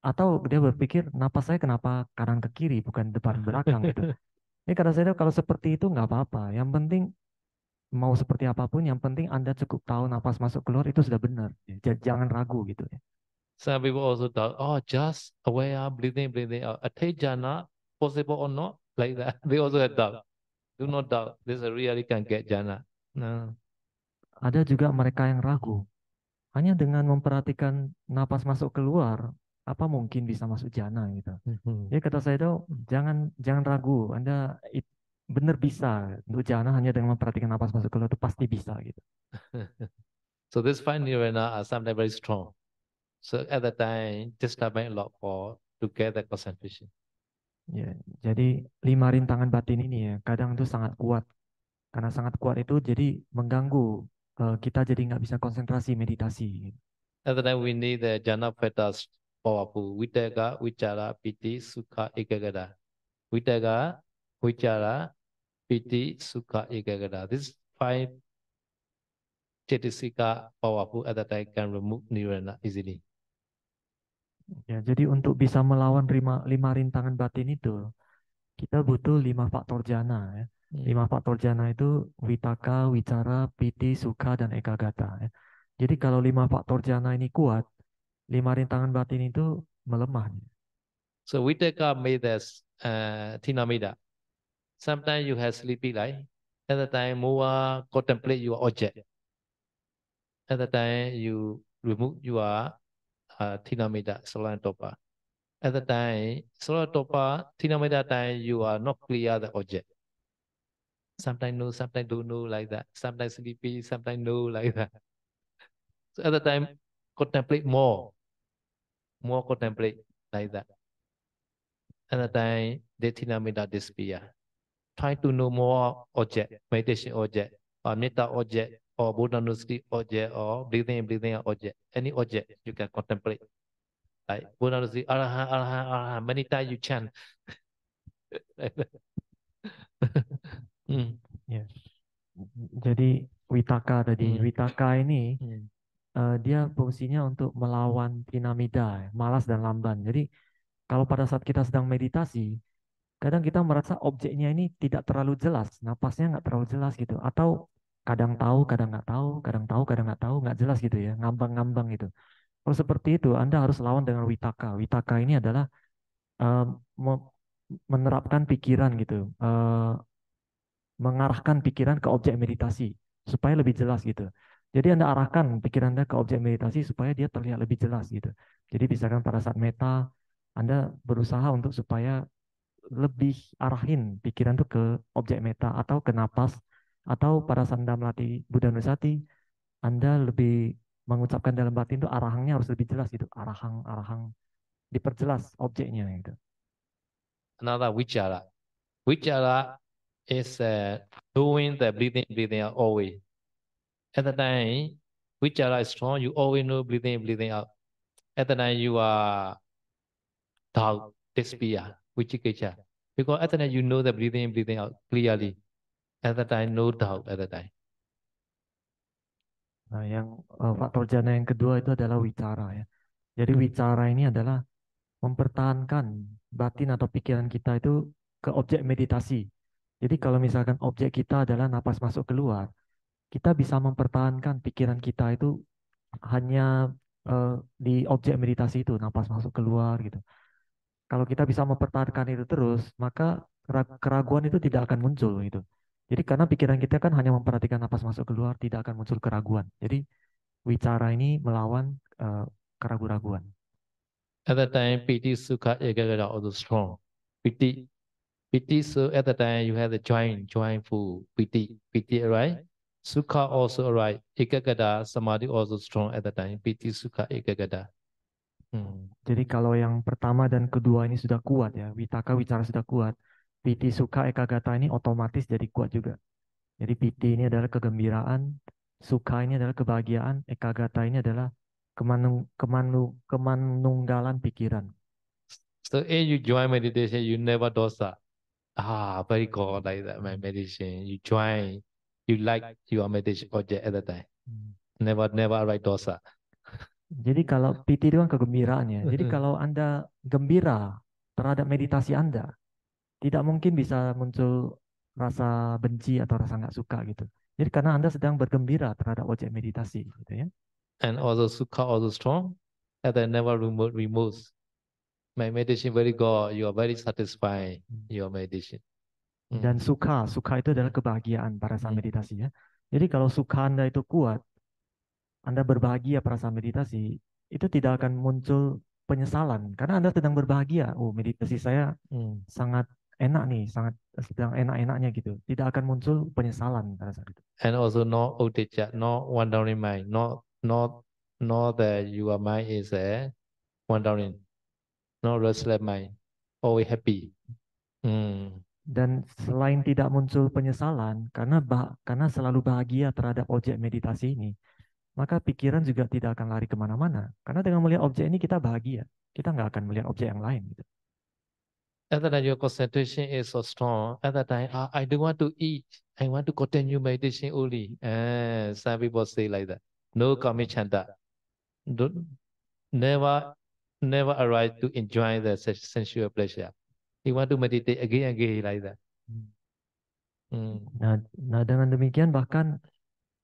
Atau dia berpikir, napas saya kenapa kanan ke kiri bukan depan belakang gitu. Ini kata saya kalau seperti itu nggak apa-apa. Yang penting mau seperti apapun, yang penting Anda cukup tahu napas masuk keluar itu sudah benar. Jangan ragu gitu ya. Some people also doubt, just aware, breathing, attain jhana, possible or not, like that. They also have doubt. Do not doubt. This really can get jhana. No. Ada juga mereka yang ragu. Hanya dengan memperhatikan napas masuk keluar, apa mungkin bisa masuk jhana gitu. Jadi kata saya itu jangan ragu. Anda benar bisa untuk jhana hanya dengan memperhatikan napas masuk keluar itu pasti bisa gitu. So this five nirvana are sometimes very strong. So at that time, disturbing a lot to get the concentration. Ya, jadi 5 rintangan batin ini ya kadang itu sangat kuat. Karena sangat kuat itu jadi mengganggu kita jadi nggak bisa konsentrasi meditasi. At that time, we need the jhana factors powerful. Vitaka, vichara, piti, sukha, ekagata. Vitaka, vichara, piti, sukha, ekagata. These 5 cetasika powerful at that time can remove nirvana easily. Ya, jadi untuk bisa melawan 5 rintangan batin itu, kita butuh 5 faktor jhana. Ya. 5 faktor jhana itu vitaka, wicara, piti, sukha, dan ekagata. Ya. Jadi kalau 5 faktor jhana ini kuat, 5 rintangan batin itu melemah. So vitaka made this tinamida. Sometimes you have sleepy life. At the time, more contemplate your object. At the time, you remove your tinamida, Solantopa. At the time, Solantopa, tinamida time, you are not clear the object. Sometimes no, sometimes don't know like that. Sometimes sleepy, sometimes no like that. So at the time, contemplate more contemplate like that. At the time, the tinamida disappear. Try to know more object, meditation object, or metta object, or Buddha Nusri object, or breathing object. Any object you can contemplate. Like Buddha Nusri, Arahan, Arahan, Arahan. Many times you chant. Ya. Jadi Witaka tadi, Witaka ini dia fungsinya untuk melawan tinamida, malas dan lamban. Jadi kalau pada saat kita sedang meditasi, kadang kita merasa objeknya ini tidak terlalu jelas, napasnya nggak terlalu jelas gitu, atau kadang tahu, kadang nggak tahu, kadang tahu, kadang nggak tahu, nggak jelas gitu ya, ngambang-ngambang gitu. Kalau seperti itu, Anda harus lawan dengan witaka. Witaka ini adalah eh, me- menerapkan pikiran gitu, mengarahkan pikiran ke objek meditasi supaya lebih jelas gitu. Jadi Anda arahkan pikiran Anda ke objek meditasi supaya dia terlihat lebih jelas gitu. Jadi misalkan pada saat meta, Anda berusaha untuk supaya lebih arahin pikiran tuh ke objek meta atau ke napas, atau pada saat Anda melatih Buddha Nusati, Anda lebih mengucapkan dalam batin itu arahannya harus lebih jelas gitu. Arahang diperjelas objeknya gitu. Another vichara. Vichara is doing the breathing out always. At the time, vichara is strong, you always know breathing out. At the time, you are doubt, despair, vichikiccha. Because at the time, you know the breathing out clearly. At the time, no doubt at the time. Nah, yang faktor jana yang kedua itu adalah wicara ya. Jadi wicara ini adalah mempertahankan batin atau pikiran kita itu ke objek meditasi. Jadi kalau misalkan objek kita adalah napas masuk keluar, kita bisa mempertahankan pikiran kita itu hanya di objek meditasi itu, napas masuk keluar gitu. Kalau kita bisa mempertahankan itu terus, maka keraguan itu tidak akan muncul gitu. Jadi karena pikiran kita kan hanya memperhatikan napas masuk keluar, tidak akan muncul keraguan. Jadi wicara ini melawan keraguan-raguan. At the time, piti, sukha, ekagata also strong. Piti, so at the time you have the joyful piti, right? Sukha also right. Ekagata, samadhi also strong at the time. Piti, sukha, ekagata. Jadi kalau yang pertama dan kedua ini sudah kuat ya, witaka wicara sudah kuat, piti suka ekagata ini otomatis jadi kuat juga. Jadi piti ini adalah kegembiraan, suka ini adalah kebahagiaan, ekagata ini adalah kemanunggalan pikiran. So if you join meditation, you never dosa. Very good like that, my meditation. You join, you like your meditation object at the time. Never write dosa. Jadi kalau piti itu kan kegembiraan ya. Jadi kalau Anda gembira terhadap meditasi Anda, tidak mungkin bisa muncul rasa benci atau rasa nggak suka gitu. Jadi karena Anda sedang bergembira terhadap objek meditasi gitu ya. And also sukha also strong, and then never removes. My meditation very good. You are very satisfied. Your meditation. Dan suka itu adalah kebahagiaan pada saat meditasi ya. Jadi kalau suka Anda itu kuat, Anda berbahagia pada saat meditasi, itu tidak akan muncul penyesalan karena Anda sedang berbahagia. Oh, meditasi saya sangat enak nih, sangat sedang enak-enaknya gitu. Tidak akan muncul penyesalan pada saat itu. And also no uddhacca, no wandering mind, not that your mind is wandering, no restless mind, always happy. Dan selain tidak muncul penyesalan karena selalu bahagia terhadap objek meditasi ini, maka pikiran juga tidak akan lari kemana-mana. Karena dengan melihat objek ini kita bahagia, kita nggak akan melihat objek yang lain. Gitu. At that time, your concentration is so strong. At that time, I don't want to eat. I want to continue meditation only. Some people say like that. No kamicchanda. Never arrive to enjoy the sensual pleasure. You want to meditate again like that. Nah, dengan demikian bahkan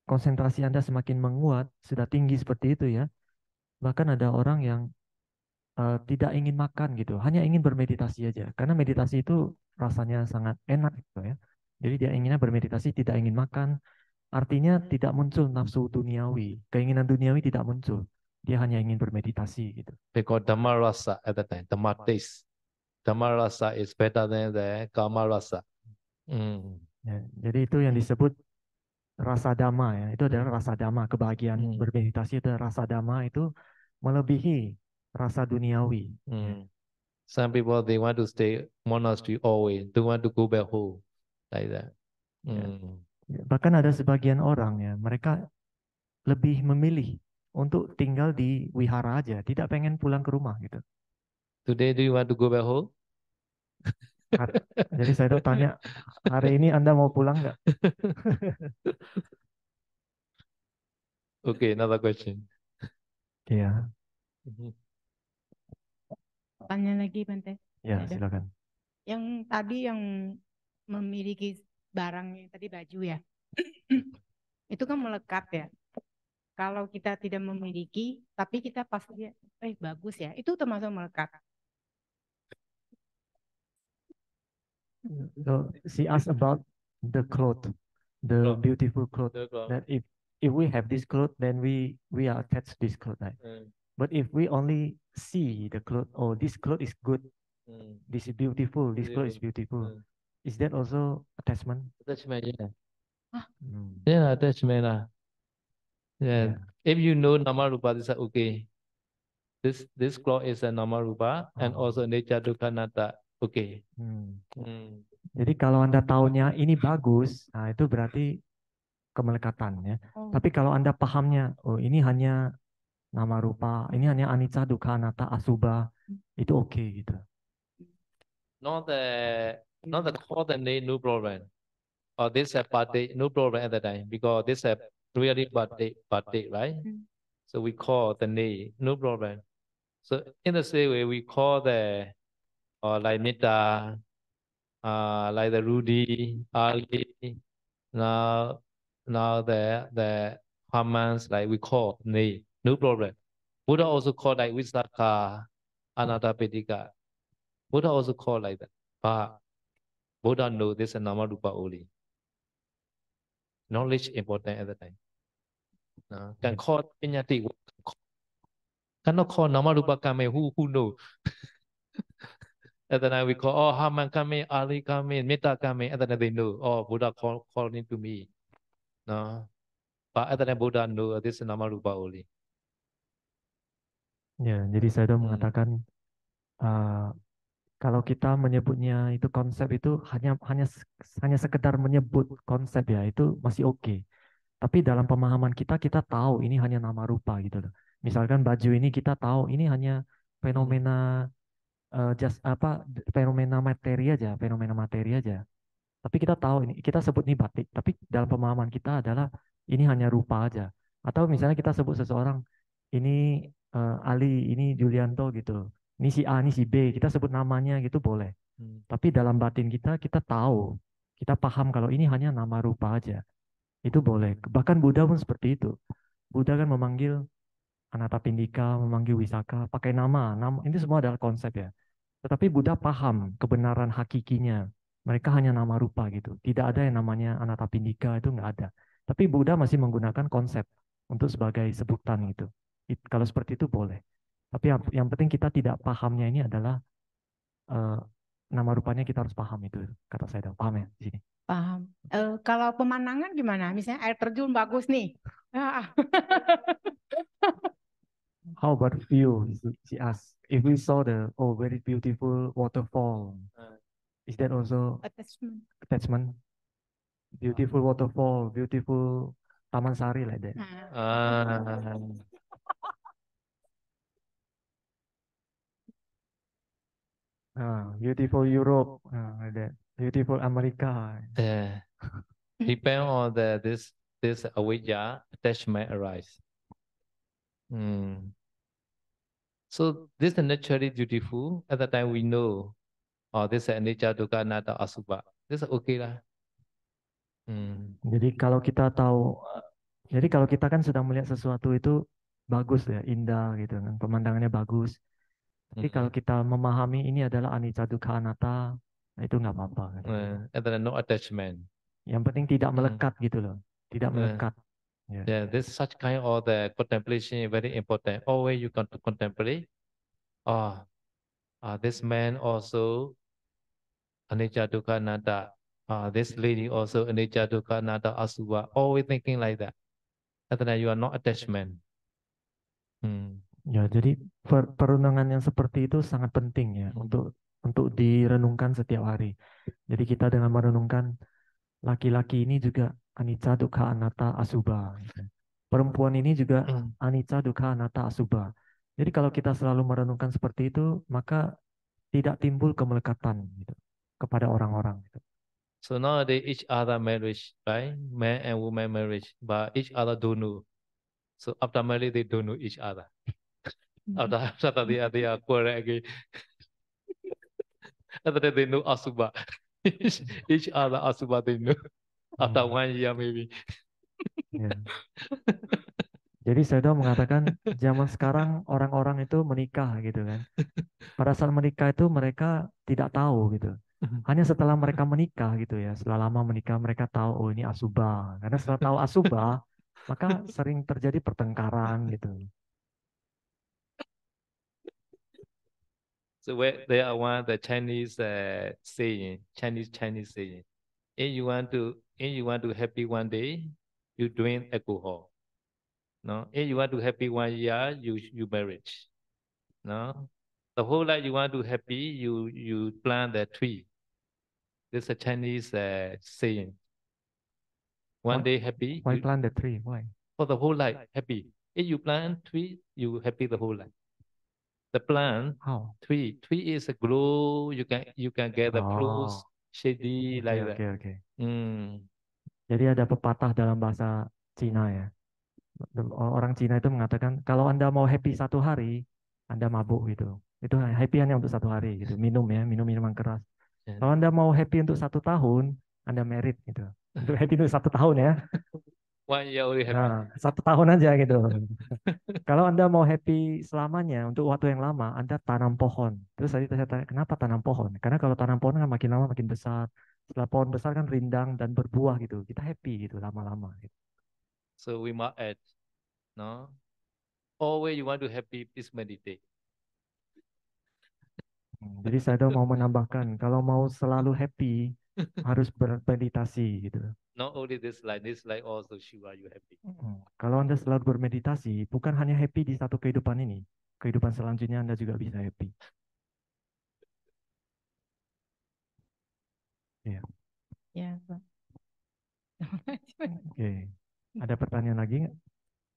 konsentrasi Anda semakin menguat, sudah tinggi seperti itu ya. Bahkan ada orang yang tidak ingin makan gitu, hanya ingin bermeditasi aja. Karena meditasi itu rasanya sangat enak gitu ya. Jadi dia inginnya bermeditasi, tidak ingin makan. Artinya tidak muncul nafsu duniawi, keinginan duniawi tidak muncul. Dia hanya ingin bermeditasi gitu. Because Dhamma rasa at that time, Dhamma taste. Dhamma rasa is better than the Kama rasa. Ya, jadi itu yang disebut rasa dhamma ya. Itu adalah rasa dhamma, kebahagiaan bermeditasi itu rasa dhamma itu melebihi rasa duniawi. Some people they want to stay monastery always, don't want to go back home like that. Bahkan ada sebagian orang ya, mereka lebih memilih untuk tinggal di wihara aja, tidak pengen pulang ke rumah gitu. Today do you want to go back home? Jadi saya tuh tanya, hari ini Anda mau pulang nggak? Okay, another question. Iya. Tanya lagi, Bante. Ya, silakan. Yang tadi yang memiliki barangnya tadi baju ya. Itu kan melekat ya. Kalau kita tidak memiliki, tapi kita pasti lihat, bagus ya. Itu termasuk melekat. So she asked about the cloth, the Cloth. beautiful cloth. The cloth. That if we have this cloth, then we are attached to this cloth, right? But if we only see the cloth, oh, this cloth is good, this is beautiful, this cloth is beautiful, is that also attachment? Attachment, yeah. Hmm. Yeah, attachment. Yeah. If you know Nama Rupa, this is okay. This cloth is a Nama Rupa and Oh. also Anicca Dukkha Anatta. Okay. Jadi kalau Anda taunya ini bagus, nah itu berarti kemelekatan ya. Tapi kalau Anda pahamnya, oh ini hanya nama rupa, ini hanya anicca, dukkha, anatta, asubha, itu oke gitu. Not the call the name, no problem. Or this a birthday, no problem at the time because this a really birthday, right? So we call the name, no problem. So in the same way, we call the like Nita, like the Rudy, Ali, now the Hamans, like we call name, no problem. Buddha also call like Visakha, Anattapindika. Buddha also call like that. But Buddha know this is Nama Rupa only. Knowledge important at the time. Can call Pinyati. Cannot call Nama Rupa Kame, who know? At the time we call, oh, Haman Kame, Ali Kame, Metta Kame. At the time they know, oh, Buddha calling to me. No. But at the time Buddha know this is Nama Rupa only. Ya, jadi saya sudah mengatakan kalau kita menyebutnya itu konsep itu hanya sekedar menyebut konsep ya itu masih oke. Tapi dalam pemahaman kita tahu ini hanya nama rupa gitu loh. Misalkan baju ini kita tahu ini hanya fenomena fenomena materi aja. Tapi kita tahu ini kita sebut ini batik, tapi dalam pemahaman kita adalah ini hanya rupa aja. Atau misalnya kita sebut seseorang ini Ali, ini Julianto gitu. Ini si A, ini si B, kita sebut namanya gitu boleh. Tapi dalam batin kita tahu, kita paham kalau ini hanya nama rupa aja. Itu boleh. Bahkan Buddha pun seperti itu. Buddha kan memanggil Anattapindika, memanggil Wisaka, pakai nama. Ini semua adalah konsep ya. Tetapi Buddha paham kebenaran hakikinya. Mereka hanya nama rupa gitu. Tidak ada yang namanya Anattapindika, itu nggak ada. Tapi Buddha masih menggunakan konsep untuk sebagai sebutan gitu. Kalau seperti itu boleh. Tapi yang penting kita tidak pahamnya ini adalah nama rupanya kita harus paham itu. Kata saya paham ya di sini. Paham. Kalau pemandangan gimana? Misalnya air terjun bagus nih. How about view? She asked. If we saw the very beautiful waterfall, is that also attachment? Beautiful waterfall, beautiful Taman Sari like that. Beautiful Europe, like that. Beautiful America. Depend on this avijja attachment arise. So this is naturally beautiful. At the time we know, this is anicca, dukkha, anatta, asubha. This is okay lah. Jadi kalau kita tahu, jadi kalau kita kan sedang melihat sesuatu itu bagus ya, indah gitu kan, pemandangannya bagus. Tapi kalau kita memahami ini adalah anicca, dukkha, anatta, itu nggak apa-apa. Gitu. And then no attachment. Yang penting tidak melekat gitu loh, tidak melekat. Yeah, this such kind of the contemplation is very important. Always you can contemplate. This man also anicca, dukkha, anatta. This lady also anicca, dukkha, anatta, asubha. Always thinking like that. And then you are not attachment. Ya, jadi perenungan yang seperti itu sangat penting ya untuk direnungkan setiap hari. Jadi kita dengan merenungkan laki-laki ini juga anicca, dukkha, anatta, asubha. Perempuan ini juga anicca, dukkha, anatta, asubha. Jadi kalau kita selalu merenungkan seperti itu, maka tidak timbul kemelekatan gitu, kepada orang-orang. Gitu. So nowadays each other marriage, right? Man and woman marriage, but each other don't know. So after marriage they don't know each other. After they are correct again. After that, they know Asubha. Each other Asubha they know. After Hmm. 1 year maybe. Ya. Jadi Sayadaw mengatakan zaman sekarang orang-orang itu menikah gitu kan. Pada saat menikah itu mereka tidak tahu gitu. Hanya setelah mereka menikah gitu ya, setelah lama menikah mereka tahu oh ini Asuba. Karena setelah tahu Asuba, maka sering terjadi pertengkaran gitu. So where there are one the Chinese saying, Chinese saying, if you want to happy one day, you drink alcohol. No, if you want to happy 1 year, you marriage. No, the whole life you want to happy, you plant the tree. This is a Chinese saying. One Why- day happy, Why you, plant the tree? Why? for the whole life happy. If you plant tree, you happy the whole life. The plant How? tree is a grow. You can get the fruits Oh, shady oke like oke that. oke. Hmm. Jadi ada pepatah dalam bahasa Cina ya. Orang Cina itu mengatakan kalau Anda mau happy satu hari, Anda mabuk gitu. Itu happy hanya untuk satu hari gitu. Minum ya, minum minuman keras. Yeah. Kalau Anda mau happy untuk 1 tahun, Anda merit gitu. Untuk happy untuk 1 tahun ya. 1 year only happy. Nah, 1 tahun aja gitu. Kalau Anda mau happy selamanya untuk waktu yang lama, Anda tanam pohon. Terus tadi saya tanya, kenapa tanam pohon? Karena kalau tanam pohon kan makin lama makin besar. Setelah pohon besar kan rindang dan berbuah gitu. Kita happy gitu lama-lama. Gitu. So we must add, no. Always you want to happy, please meditate. Jadi saya mau menambahkan, kalau mau selalu happy, harus bermeditasi gitu. Not only this life also Shiva you happy. Kalau Anda selalu bermeditasi, bukan hanya happy di satu kehidupan ini, kehidupan selanjutnya Anda juga bisa happy. Ya. Ya, Pak. Oke. Ada pertanyaan lagi nggak?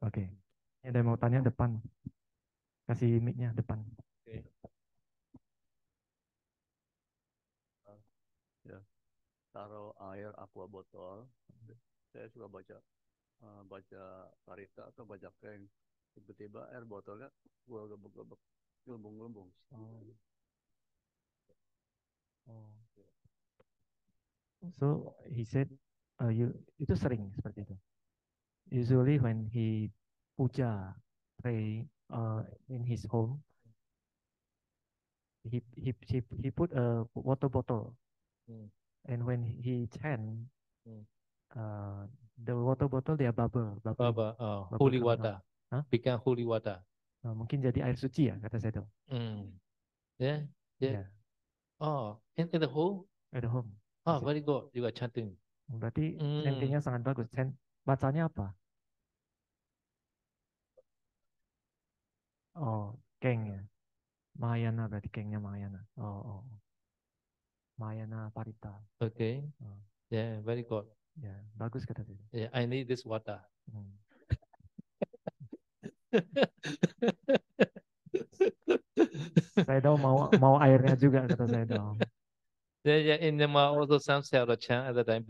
Oke. Ada yang mau tanya depan. Kasih mic-nya depan. Okay. Ya, taruh air aqua botol. Saya suka baca parita atau baca keng. Tiba-tiba air botolnya gua gebek-gebek, gelembung-gelembung. So he said, itu sering seperti itu. Usually when he puja, pray in his home, he put a water bottle, and when he chant, the water bottle dia bubble. Baba, Bubble holy come water. out. Hah? Become holy water. Mungkin jadi air suci ya kata saya tuh. Yeah. Yeah. Oh, in the home. At home. Oh, very good. You are chanting. Berarti chantingnya sangat bagus. Bacanya apa? Oh, keng ya. Mahayana berarti kengnya Mahayana. Oh. Mahayana Parita. Okay. Yeah, very good. Ya, bagus kata saya. Yeah, I need this water. Saya tahu mau airnya juga kata saya tahu. Yeah, in Myanmar also some say the chant at the time,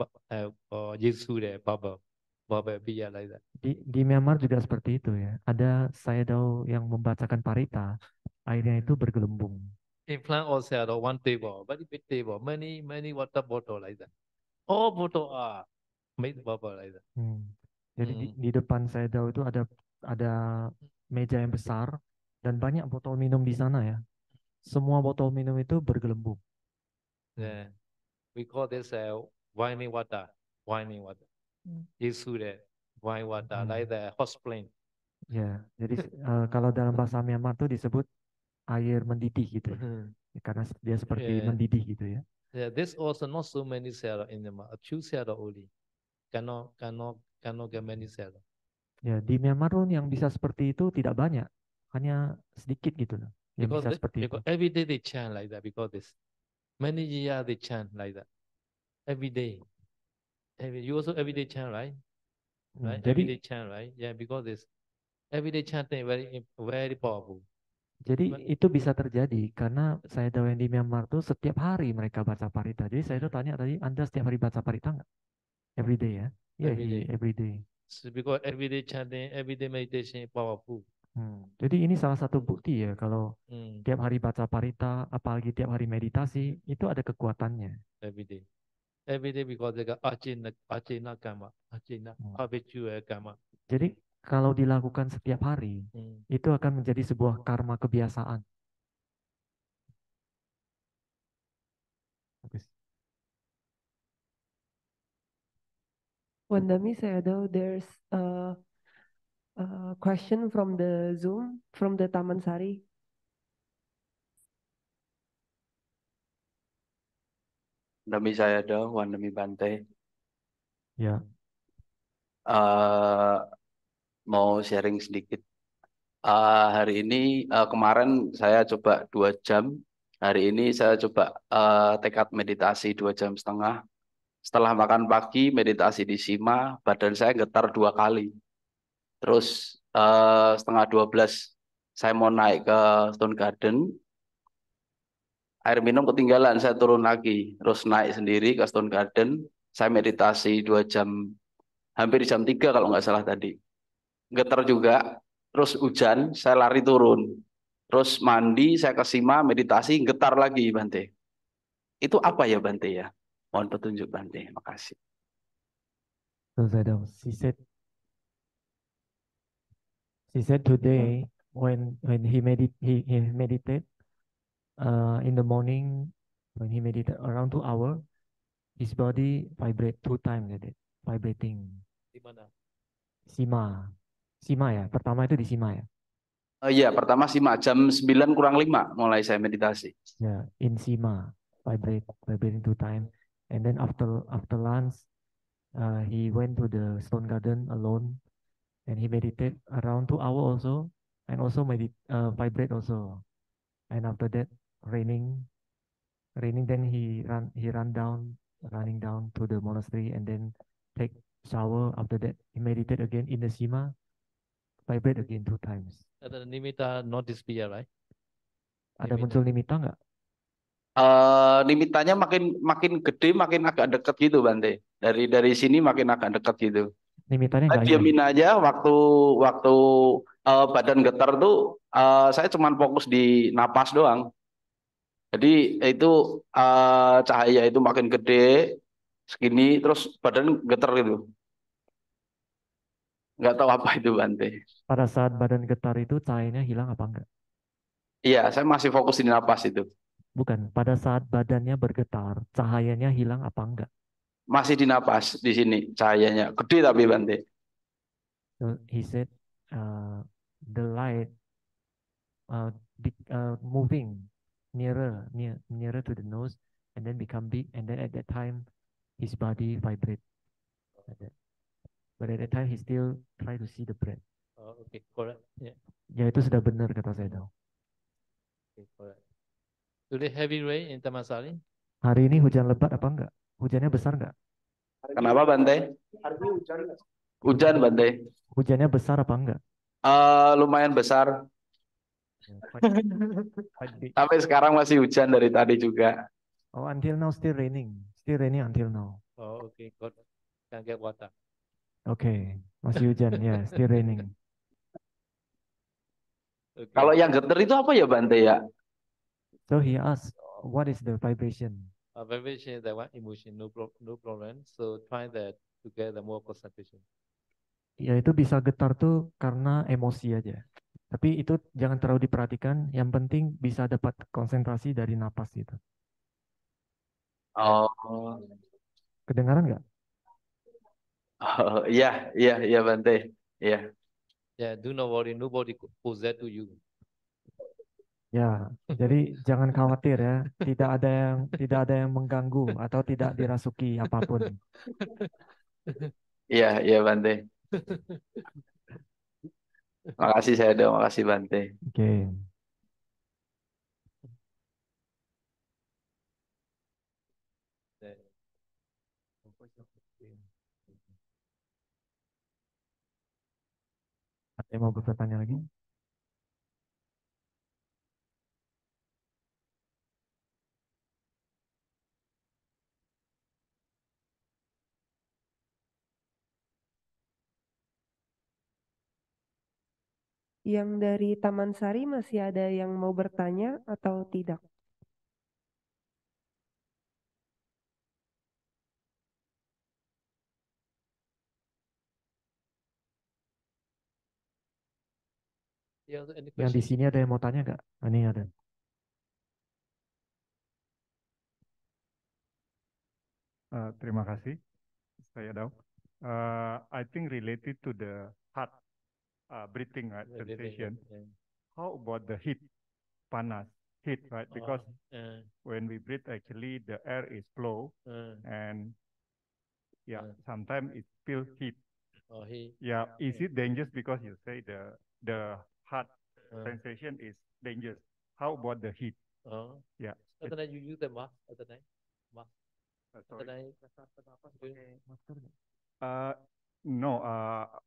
Yesu there, Baba, be like that. Di Myanmar juga seperti itu ya. Ada saya tahu yang membacakan parita, airnya itu bergelembung. In plant also ada one table, very big table, many water bottle like that. All bottle are made bubble like that. Jadi di depan saya tahu itu ada meja yang besar dan banyak botol minum di sana ya. Semua botol minum itu bergelembung. Yeah, we call this wine water. Yesu there, wine water, like the hot spring. Ya, jadi kalau dalam bahasa Myanmar itu disebut air mendidih gitu. Karena dia seperti mendidih gitu ya. Yeah, this also not so many seller in Myanmar. A few seller only. Cannot get many seller. Ya, di Myanmar pun yang bisa seperti itu tidak banyak, hanya sedikit gitu loh. Yang bisa seperti itu. Every day they chant like that because this. Many years they chant like that. Every day. You also every day chant, right? Right? Every day chant, right? Yeah, because this. Every day chanting very powerful. Jadi itu bisa terjadi karena saya tahu yang di Myanmar tuh setiap hari mereka baca parita. Jadi saya tuh tanya tadi, Anda setiap hari baca parita nggak? Every day ya? Yeah, every day. So because every day chanting, every day meditation powerful. Jadi ini salah satu bukti ya kalau Mm, tiap hari baca parita, apalagi tiap hari meditasi, itu ada kekuatannya. every day. Every day because they got ajina karma, ajina Hmm. habitual karma. Jadi kalau dilakukan setiap hari, Mm. itu akan menjadi sebuah karma kebiasaan. Bagus. Wandami Sayadaw, there's a question from the Zoom, from the Taman Sari. Demi saya dong, demi Bante. Ya, Eh, mau sharing sedikit. Hari ini kemarin saya coba 2 jam. Hari ini saya coba tekad meditasi 2 jam setengah. Setelah makan pagi meditasi di Sima, badan saya getar 2 kali. Terus setengah 12 saya mau naik ke Stone Garden. Air minum ketinggalan, saya turun lagi. Terus naik sendiri ke Stone Garden. Saya meditasi 2 jam, hampir jam 3 kalau nggak salah tadi. Getar juga. Terus hujan, saya lari turun. Terus mandi, saya ke Sima, meditasi, getar lagi Bante. Itu apa ya Bante ya? Mohon petunjuk Bante, makasih. so Sayadaw, she said today when he meditate in the morning, when he meditate around 2 hours, his body vibrate 2 times, vibrating. Di mana? Sima, Sima ya. Pertama itu di Sima ya. Iya, pertama Sima, jam 9 kurang 5 mulai saya meditasi. Yeah, in Sima, vibrating 2 times. And then after lunch, he went to the stone garden alone, and he meditate around 2 hours also, and also vibrate also. And after that, raining, then running down to the monastery, and then take shower. After that, he meditate again in the Sima, vibrate again 2 times. Ada nimitta not disappear, right? Ada Nimitta. muncul nimitta nggak? Limitanya makin gede, makin agak deket gitu Bante. Dari sini makin agak deket gitu. Nimitanya Saya nggak hilang. diamin aja waktu badan getar tuh saya cuman fokus di napas doang. Jadi itu cahaya itu makin gede segini terus badan getar gitu. Nggak tahu apa itu Bante. Pada saat badan getar itu cahayanya hilang apa enggak? Iya, saya masih fokus di napas itu. Bukan, pada saat badannya bergetar, cahayanya hilang apa enggak? Masih di napas di sini cahayanya gede tapi Bante. So he said the light moving nearer to the nose, and then become big, and then at that time his body vibrate. Like that. But at that time he still try to see the breath. Oh, okay, correct. Yeah, Ya itu sudah benar kata saya tahu. okay, correct. Today heavy rain in Tamasari. Hari ini hujan lebat apa enggak? Hujannya besar enggak? Kenapa Bante? Hujan Bante. Hujannya besar apa enggak? Lumayan besar. Ya, quite big. Sampai sekarang masih hujan dari tadi juga. Oh, until now still raining until now. Oh, okay, good. Can get water. Okay, masih hujan ya, still raining. Okay. Kalau yang getar itu apa ya Bante ya? So he asked, what is the vibration? Vibration is that one emotion, no problem. So try that to get the more concentration. Ya itu bisa getar tuh karena emosi aja. Tapi itu jangan terlalu diperhatikan, yang penting bisa dapat konsentrasi dari napas gitu. Oh, Kedengaran nggak? iya Bante. Iya. Yeah, do not worry, nobody possess to you. Ya, jadi jangan khawatir ya, tidak ada yang mengganggu atau tidak dirasuki apapun. Iya Bante. Makasih saya doa, makasih Bante. Oke. Ada yang mau bertanya lagi? Yang dari Taman Sari masih ada yang mau bertanya atau tidak? Yeah, any Yang di question? sini ada yang mau tanya nggak? Ini ada. Terima kasih, saya Dao. I think related to the heart breathing, right, sensation. Yeah. How about the heat, panas, heat, right? Because Uh, when we breathe, actually the air is flow, and sometimes it feels heat. he. Yeah, is it dangerous because you say the heart sensation is dangerous? How about the heat? Yeah. Other than you use the mask, other than mask. Other Sorry. than No,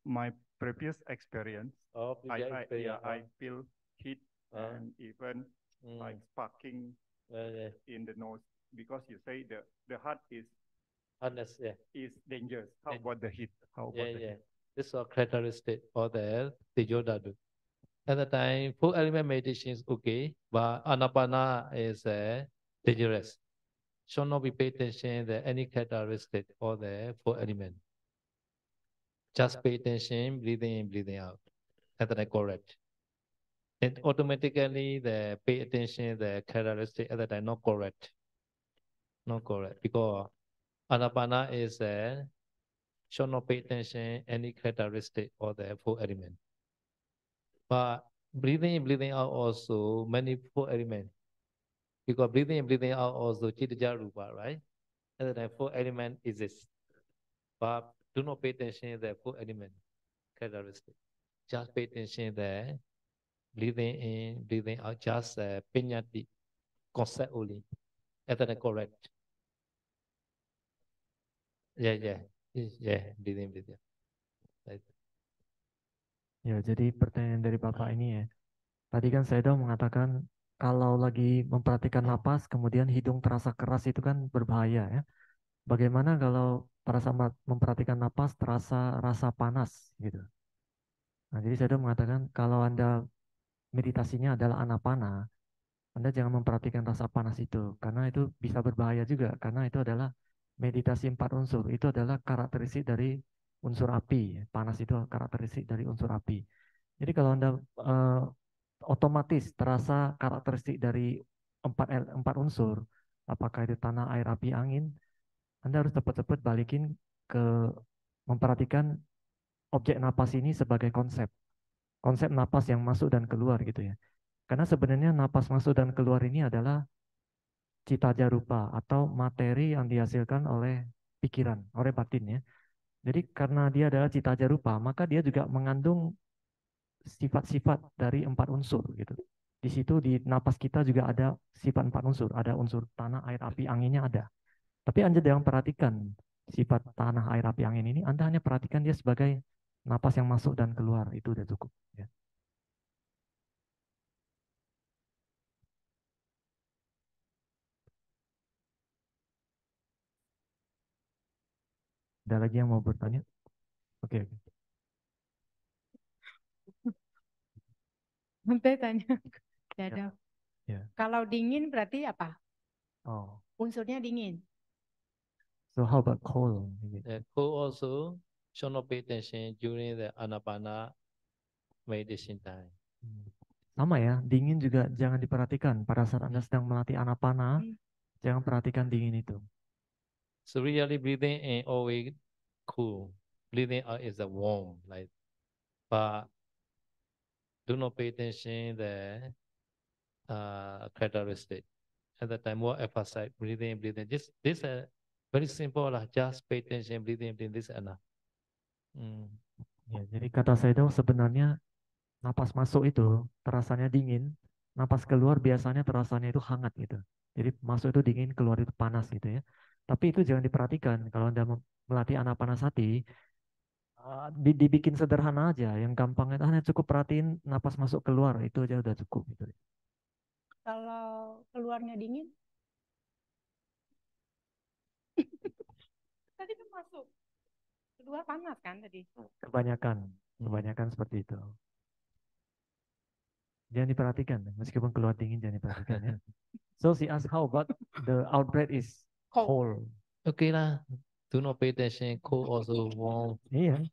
my previous experience, previous experience, I feel heat and even like sparking in the nose because you say the heart harness, yeah. is dangerous. How about the heat? How about the heat? This is a characteristic of the yoga do. At the time, full element meditation is okay, but anapana is dangerous. Should not be pay attention to any characteristic of the full element. Just pay attention, breathing in, breathing out. That's the correct. And automatically the pay attention the characteristic at the time not correct. Not correct. Because anapana is should not pay attention any characteristic of the full element. But breathing in, breathing out also many full element. Because breathing in, breathing out also Chitta Rupa, right? And the full element exists. But do not pay attention to the full element characteristic. Just pay attention to the breathing in, breathing out, just pinyati concept only. Is that correct? Yeah. Breathing, breathing. Right. Ya, jadi pertanyaan dari Bapak ini ya. Tadi kan Sedo mengatakan kalau lagi memperhatikan napas, kemudian hidung terasa keras itu kan berbahaya ya. Bagaimana kalau pada saat memperhatikan napas terasa rasa panas gitu. Nah, jadi Sedo mengatakan kalau Anda meditasinya adalah anapana, Anda jangan memperhatikan rasa panas itu karena itu bisa berbahaya juga karena itu adalah meditasi 4 unsur. Itu adalah karakteristik dari unsur api. Panas itu karakteristik dari unsur api. Jadi kalau Anda otomatis terasa karakteristik dari empat unsur, apakah itu tanah, air, api, angin, Anda harus cepat-cepat balikin ke memperhatikan objek napas ini sebagai konsep napas yang masuk dan keluar gitu ya. Karena sebenarnya napas masuk dan keluar ini adalah cita jarupa atau materi yang dihasilkan oleh pikiran, oleh batin ya. Jadi karena dia adalah cita jarupa, maka dia juga mengandung sifat-sifat dari 4 unsur gitu. Di situ di napas kita juga ada sifat 4 unsur, ada unsur tanah, air, api, anginnya ada. Tapi Anda jangan perhatikan sifat tanah, air, api, angin ini, Anda hanya perhatikan dia sebagai napas yang masuk dan keluar, itu udah cukup. Ya. Ada lagi yang mau bertanya? Oke. Sampai tanya, Dada. Ya. Kalau dingin berarti apa? Oh. Unsurnya dingin. So how about cold? Cold also should not pay attention during the anapana meditation time. Sama ya, dingin juga jangan diperhatikan pada saat Anda sedang melatih anapana, jangan perhatikan dingin itu. So really breathing in always cool. Breathing out is a warm, like, but do not pay attention the characteristic. At the time, more emphasize breathing. This very simple lah. Just pay attention, breathing. This enough. Ya, jadi kata Sedo sebenarnya napas masuk itu terasanya dingin, napas keluar biasanya terasanya itu hangat gitu. Jadi masuk itu dingin, keluar itu panas gitu ya. Tapi itu jangan diperhatikan. Kalau Anda melatih anapanasati, dibikin sederhana aja, yang gampang itu hanya cukup perhatiin napas masuk keluar, itu aja udah cukup gitu. Kalau keluarnya dingin? Tadi kan masuk. Keluar panas kan tadi? Kebanyakan seperti itu. Jangan diperhatikan, meskipun keluar dingin jangan diperhatikan ya. So she asked, how about the outbreak is cold? Okay lah. Do not pay attention. Cold also warm. Iya,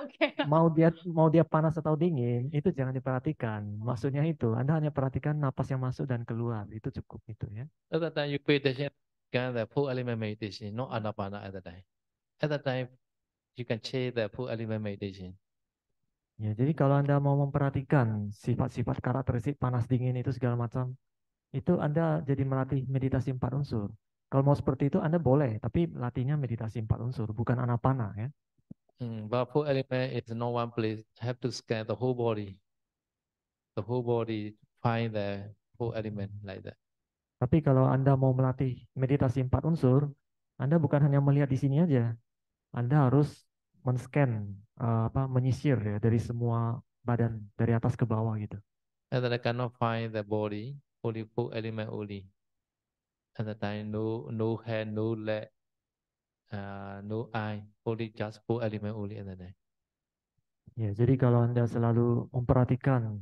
Oke. mau dia panas atau dingin itu jangan diperhatikan. Maksudnya itu, Anda hanya perhatikan napas yang masuk dan keluar, itu cukup itu ya. At that time you pay attention. Can the full element meditation, not anapana at that time. At that time you can change the full element meditation. Ya, jadi kalau Anda mau memperhatikan sifat-sifat karakteristik panas dingin itu segala macam, itu Anda jadi melatih meditasi 4 unsur. Kalau mau seperti itu Anda boleh, tapi latihnya meditasi 4 unsur, bukan anapana ya. But full element is no one place. Have to scan the whole body. The whole body find the full element like that. Tapi kalau Anda mau melatih meditasi 4 unsur, Anda bukan hanya melihat di sini aja. Anda harus men-scan, menyisir ya dari semua badan dari atas ke bawah gitu. And then I cannot find the body, only full element only. At the time no head, no leg, no eye, only just full element only at the time. Ya, jadi kalau Anda selalu memperhatikan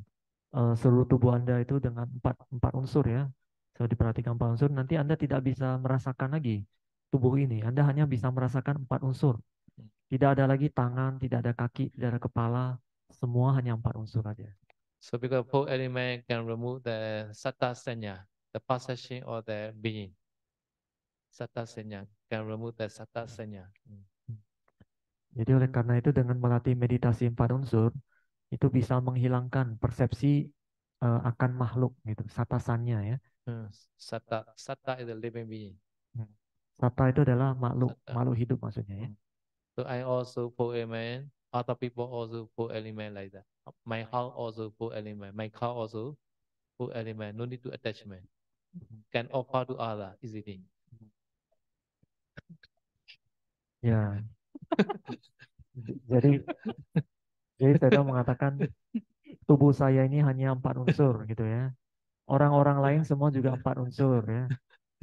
seluruh tubuh Anda itu dengan empat unsur ya, selalu diperhatikan 4 unsur, nanti Anda tidak bisa merasakan lagi tubuh ini. Anda hanya bisa merasakan 4 unsur. Tidak ada lagi tangan, tidak ada kaki, tidak ada kepala, semua hanya 4 unsur aja. So because full element can remove the satta sanya, the possession of the being. Satta sanya can remove the satta sanya. Jadi oleh karena itu dengan melatih meditasi 4 unsur, itu bisa menghilangkan persepsi akan makhluk gitu, satasannya ya. Satta is a living being. Satta itu adalah makhluk, Satta. makhluk hidup maksudnya ya. So I also full element. Other people also full element like that. My house also full element. My car also full element. No need to attachment. Can offer to other easily. Ya. Jadi saya mengatakan tubuh saya ini hanya 4 unsur gitu ya. Orang-orang lain semua juga 4 unsur ya.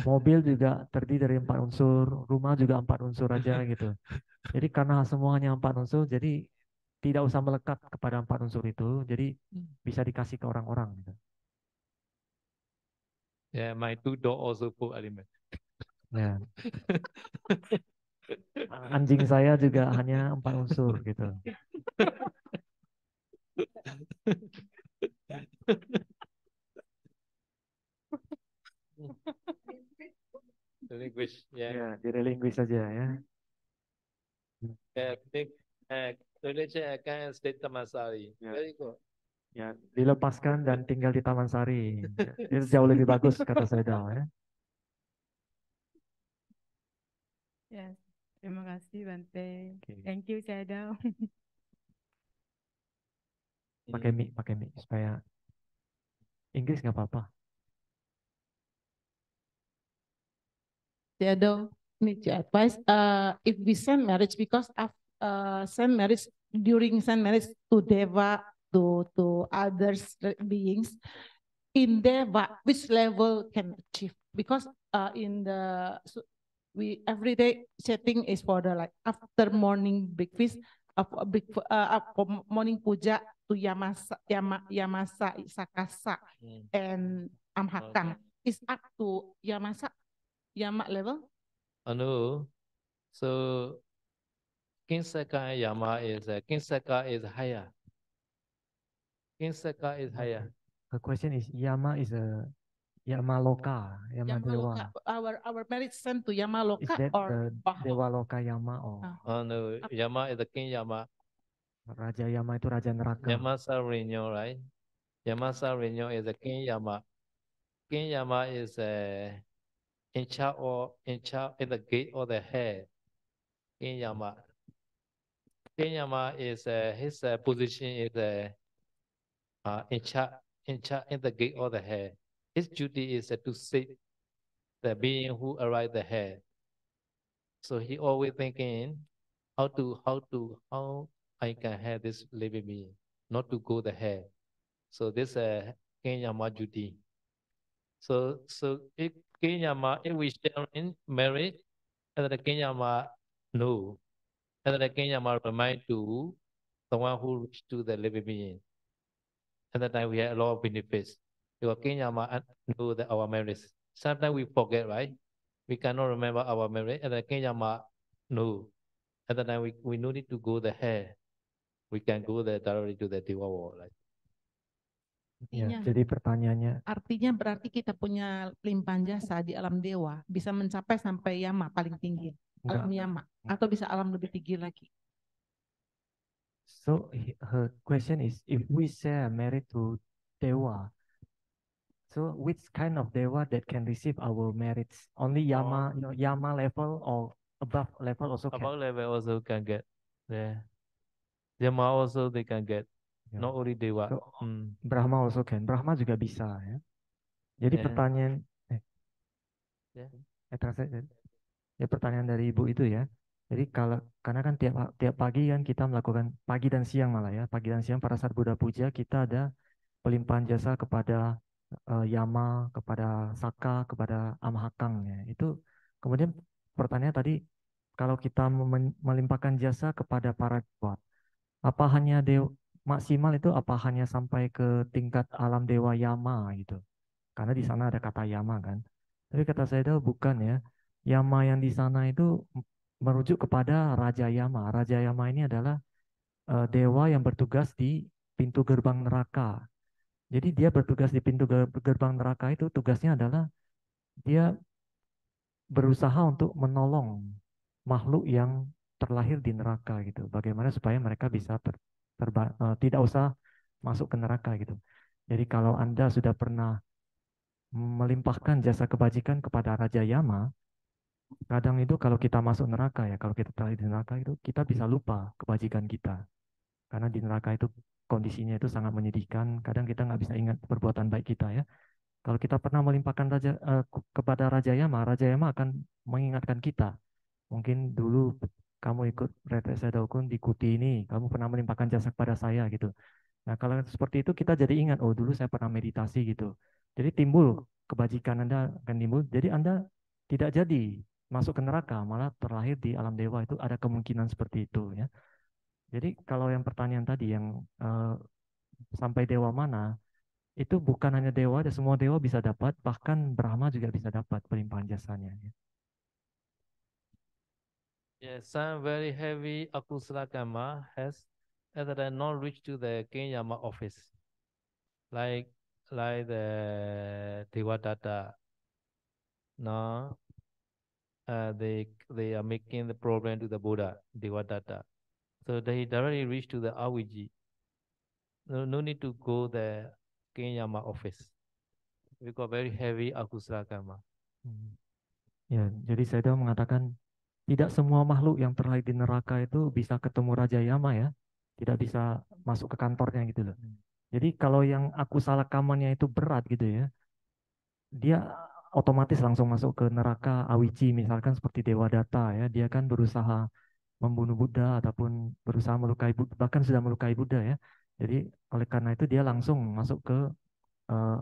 Mobil juga terdiri dari 4 unsur, rumah juga 4 unsur aja gitu. Jadi karena semuanya 4 unsur, jadi tidak usah melekat kepada 4 unsur itu, jadi bisa dikasih ke orang-orang gitu. Yeah, my two dog also full element. Ya. Anjing saya juga hanya 4 unsur gitu. Relinquish, yeah. Ya, direlinquish saja ya. Religion akan state Tamasari. Ya. Very good. Ya, dilepaskan dan tinggal di Taman Sari. Itu jauh lebih bagus kata saya ya. Yes. Terima kasih Bante. Okay. Thank you Shadow. Pakai mic supaya Inggris nggak apa-apa. Shadow need to advise if we send marriage because of send marriage during send marriage to Deva to others beings in Deva which level can achieve because in the we everyday setting is for the like after morning breakfast morning puja to Yamasa Sakasa and Amhakam is up to Yama level? No. So Kinsaka Yama is Kinsaka is higher. Kinsaka is higher. The question is Yama is a Yamaloka, Yamadewa. Our marriage sent to Yamaloka Is that or the Dewa Loka Yama or Oh no, Yama is the King Yama. Raja Yama itu Raja Neraka. Yamasa Renyo, right? Yamasa Renyo is the King Yama. King Yama is in charge in the gate of the head. King Yama. King Yama is his position is in charge in the gate of the head. His duty is to save the being who arrived the head. So he always thinking how I can have this living being, not to go the head. So this King Yama duty. So if King Yama, if we share in marriage, and the King Yama no, and the King Yama remind to the one who reached to the living being. At that time we had a lot of benefits. Because King Yama knew that our merits. Sometimes we forget, right? We cannot remember our merit. And then King Yama knew. At that time we no need to go there. We can go there directly to the Dewa world. Like. Ya, Artinya, jadi pertanyaannya, artinya berarti kita punya limpahan jasa di alam dewa bisa mencapai sampai Yama paling tinggi, alam enggak. Yama, atau bisa alam lebih tinggi lagi. So her question is, if we share merit to Dewa, so which kind of Dewa that can receive our merits? Only Yama, Yama level or above level also can? Above level also can get. Yeah. Yama also they can get. Ya. Not only Dewa. So, Brahma also can. Brahma juga bisa ya. Jadi Yeah. pertanyaan, Yeah. ya pertanyaan dari Ibu itu ya. Jadi karena kan tiap pagi kan kita melakukan pagi dan siang malah ya. Pagi dan siang pada saat Buddha Puja kita ada pelimpahan jasa kepada Yama, kepada Saka, kepada Amahakang ya. Itu kemudian pertanyaan tadi, kalau kita melimpahkan jasa kepada para dewa, apa hanya maksimal itu apa hanya sampai ke tingkat alam dewa Yama gitu? Karena di sana ada kata Yama kan. Tapi kata saya itu bukan ya. Yama yang di sana itu merujuk kepada Raja Yama. Raja Yama ini adalah dewa yang bertugas di pintu gerbang neraka. Jadi dia bertugas di pintu gerbang neraka itu tugasnya adalah dia berusaha untuk menolong makhluk yang terlahir di neraka gitu. Bagaimana supaya mereka bisa tidak usah masuk ke neraka gitu. Jadi kalau Anda sudah pernah melimpahkan jasa kebajikan kepada Raja Yama, kadang itu kalau kita masuk neraka ya, kalau kita terlahir di neraka itu kita bisa lupa kebajikan kita. Karena di neraka itu kondisinya itu sangat menyedihkan, kadang kita nggak bisa ingat perbuatan baik kita ya. Kalau kita pernah melimpahkan kepada Raja Yama akan mengingatkan kita. Mungkin dulu kamu ikut retret Sedokun di Kuti ini, kamu pernah melimpahkan jasa kepada saya gitu. Nah kalau seperti itu kita jadi ingat, oh dulu saya pernah meditasi gitu. Jadi timbul kebajikan Anda akan timbul. Jadi Anda tidak jadi masuk ke neraka, malah terlahir di alam dewa, itu ada kemungkinan seperti itu ya. Jadi kalau yang pertanyaan tadi yang sampai dewa mana, itu bukan hanya dewa, semua dewa bisa dapat, bahkan Brahma juga bisa dapat pelimpahan jasanya. Ya. Yes, some very heavy akusala karma has not reached to the King Yama office, like the Devadatta. No, they are making the problem to the Buddha Devadatta, so they directly reach to the Aviji. No need to go the King Yama office. We got very heavy akusala karma. Ya, jadi saya mengatakan tidak semua makhluk yang terlahir di neraka itu bisa ketemu Raja Yama ya, tidak bisa masuk ke kantornya gitu loh. Jadi kalau yang akusala kamanya itu berat gitu ya, dia otomatis langsung masuk ke neraka Awiji, misalkan seperti Devadatta ya, dia kan berusaha membunuh Buddha ataupun berusaha melukai Buddha, bahkan sudah melukai Buddha ya. Jadi oleh karena itu dia langsung masuk ke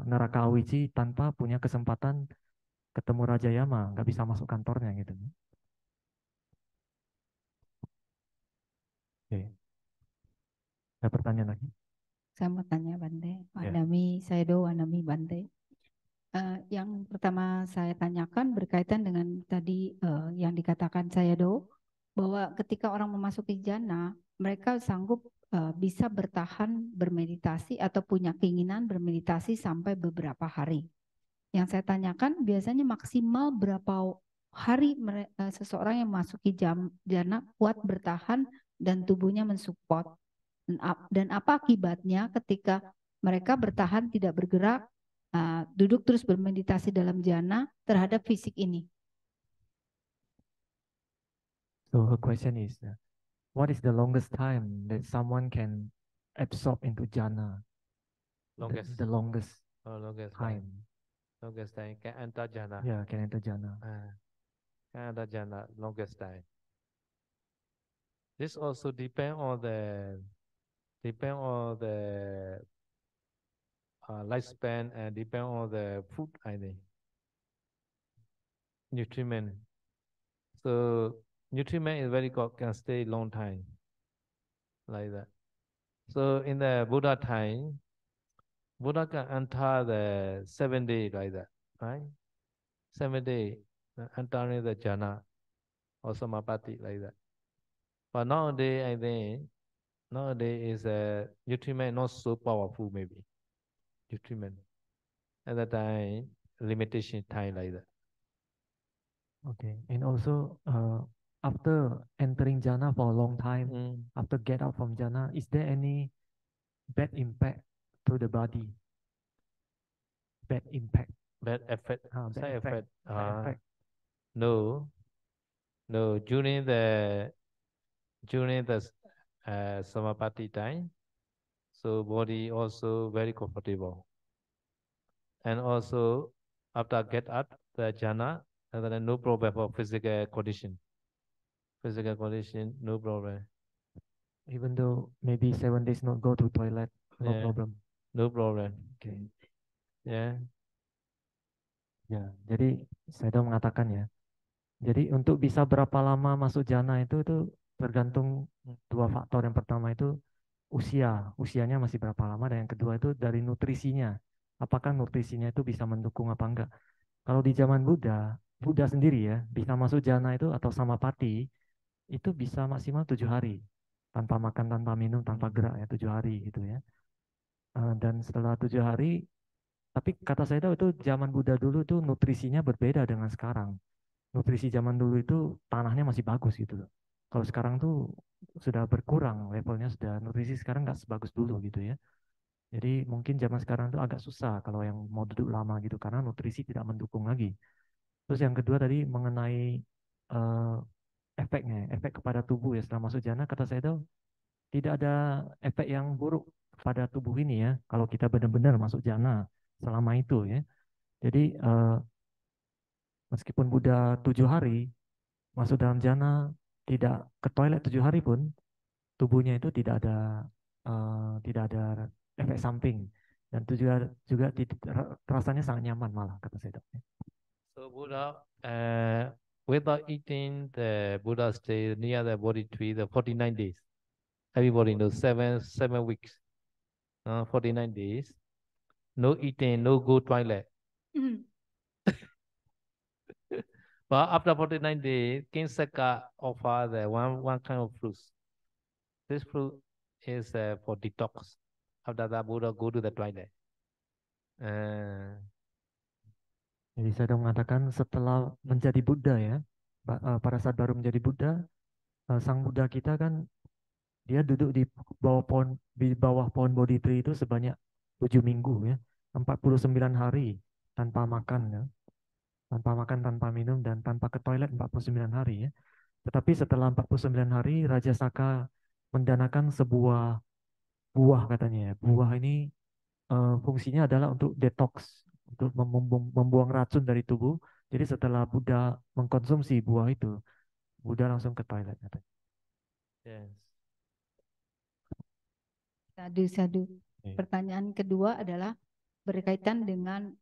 neraka Awiji tanpa punya kesempatan ketemu Raja Yama, nggak bisa masuk kantornya gitu. Oke. Ada pertanyaan lagi? Saya mau tanya Bante, Ya. Wanami Sayadaw, Wanami Bante. Yang pertama saya tanyakan berkaitan dengan tadi yang dikatakan Sayadaw, bahwa ketika orang memasuki jana, mereka sanggup bisa bertahan bermeditasi atau punya keinginan bermeditasi sampai beberapa hari. Yang saya tanyakan biasanya maksimal berapa hari seseorang yang memasuki jana kuat bertahan dan tubuhnya mensupport. Dan apa akibatnya ketika mereka bertahan tidak bergerak, duduk terus bermeditasi dalam jana terhadap fisik ini. So her question is, what is the longest time that someone can absorb into jhana? Longest. The longest Longest time. Longest time can enter jhana. Yeah, can enter jhana. Can enter jhana longest time. This also depend on the lifespan and depend on the food, I think. Nutriment. So nutriment is very good, can stay long time, like that. So in the Buddha time, Buddha can enter the 7 day like that, right? 7 day entering the jhana or samapati like that. But nowadays, I think nowadays is nutriment not so powerful maybe. Nutriment at that time limitation time like that. Okay, and also after entering jhana for a long time, after get out from jhana, is there any bad impact to the body? Bad impact. Bad effect. Bad Side effect. effect. Side effect. No. During the samapati time, so body also very comfortable, and also after get out the jhana, and then no problem for physical condition. Physical condition, no problem. Even though maybe 7 days not go to toilet, no Yeah. problem. No problem. Okay. Yeah. Ya, jadi saya mengatakan ya. Jadi untuk bisa berapa lama masuk jhana itu tergantung dua faktor. Yang pertama itu usianya masih berapa lama, dan yang kedua itu dari nutrisinya. Apakah nutrisinya itu bisa mendukung apa enggak? Kalau di zaman Buddha sendiri ya, bisa masuk jhana itu atau samapati itu bisa maksimal 7 hari. Tanpa makan, tanpa minum, tanpa gerak ya, 7 hari gitu ya. Dan setelah 7 hari, tapi kata saya itu zaman Buddha dulu tuh nutrisinya berbeda dengan sekarang. Nutrisi zaman dulu itu tanahnya masih bagus gitu loh. Kalau sekarang tuh sudah berkurang levelnya, sudah nutrisi sekarang nggak sebagus dulu gitu ya. Jadi mungkin zaman sekarang tuh agak susah kalau yang mau duduk lama gitu karena nutrisi tidak mendukung lagi. Terus yang kedua tadi mengenai efek kepada tubuh ya setelah masuk jhana, kata saya itu tidak ada efek yang buruk pada tubuh ini ya kalau kita benar-benar masuk jhana selama itu ya. Jadi meskipun Buddha 7 hari masuk dalam jhana, tidak ke toilet 7 hari pun tubuhnya itu tidak ada efek samping, dan itu juga rasanya sangat nyaman malah kata saya. So Buddha without eating, the Buddha stay near the body tree the 49 days. Everybody knows 7 weeks. 49 days. No eating, no go toilet. But after 49 days, King Saka offer the one kind of fruit. This fruit is for detox. After that, Buddha go to the toilet. Jadi saya sudah mengatakan setelah menjadi Buddha ya, pada saat baru menjadi Buddha, sang Buddha kita kan dia duduk di bawah pohon Bodhi tree itu sebanyak 7 minggu ya, 49 hari tanpa makan ya. Tanpa makan, tanpa minum, dan tanpa ke toilet 49 hari ya. Tetapi setelah 49 hari, Raja Saka mendanakan sebuah buah katanya ya. Buah ini fungsinya adalah untuk detox, untuk membuang racun dari tubuh. Jadi setelah Buddha mengkonsumsi buah itu, Buddha langsung ke toilet katanya. Yes. Sadu. Pertanyaan kedua adalah berkaitan dengan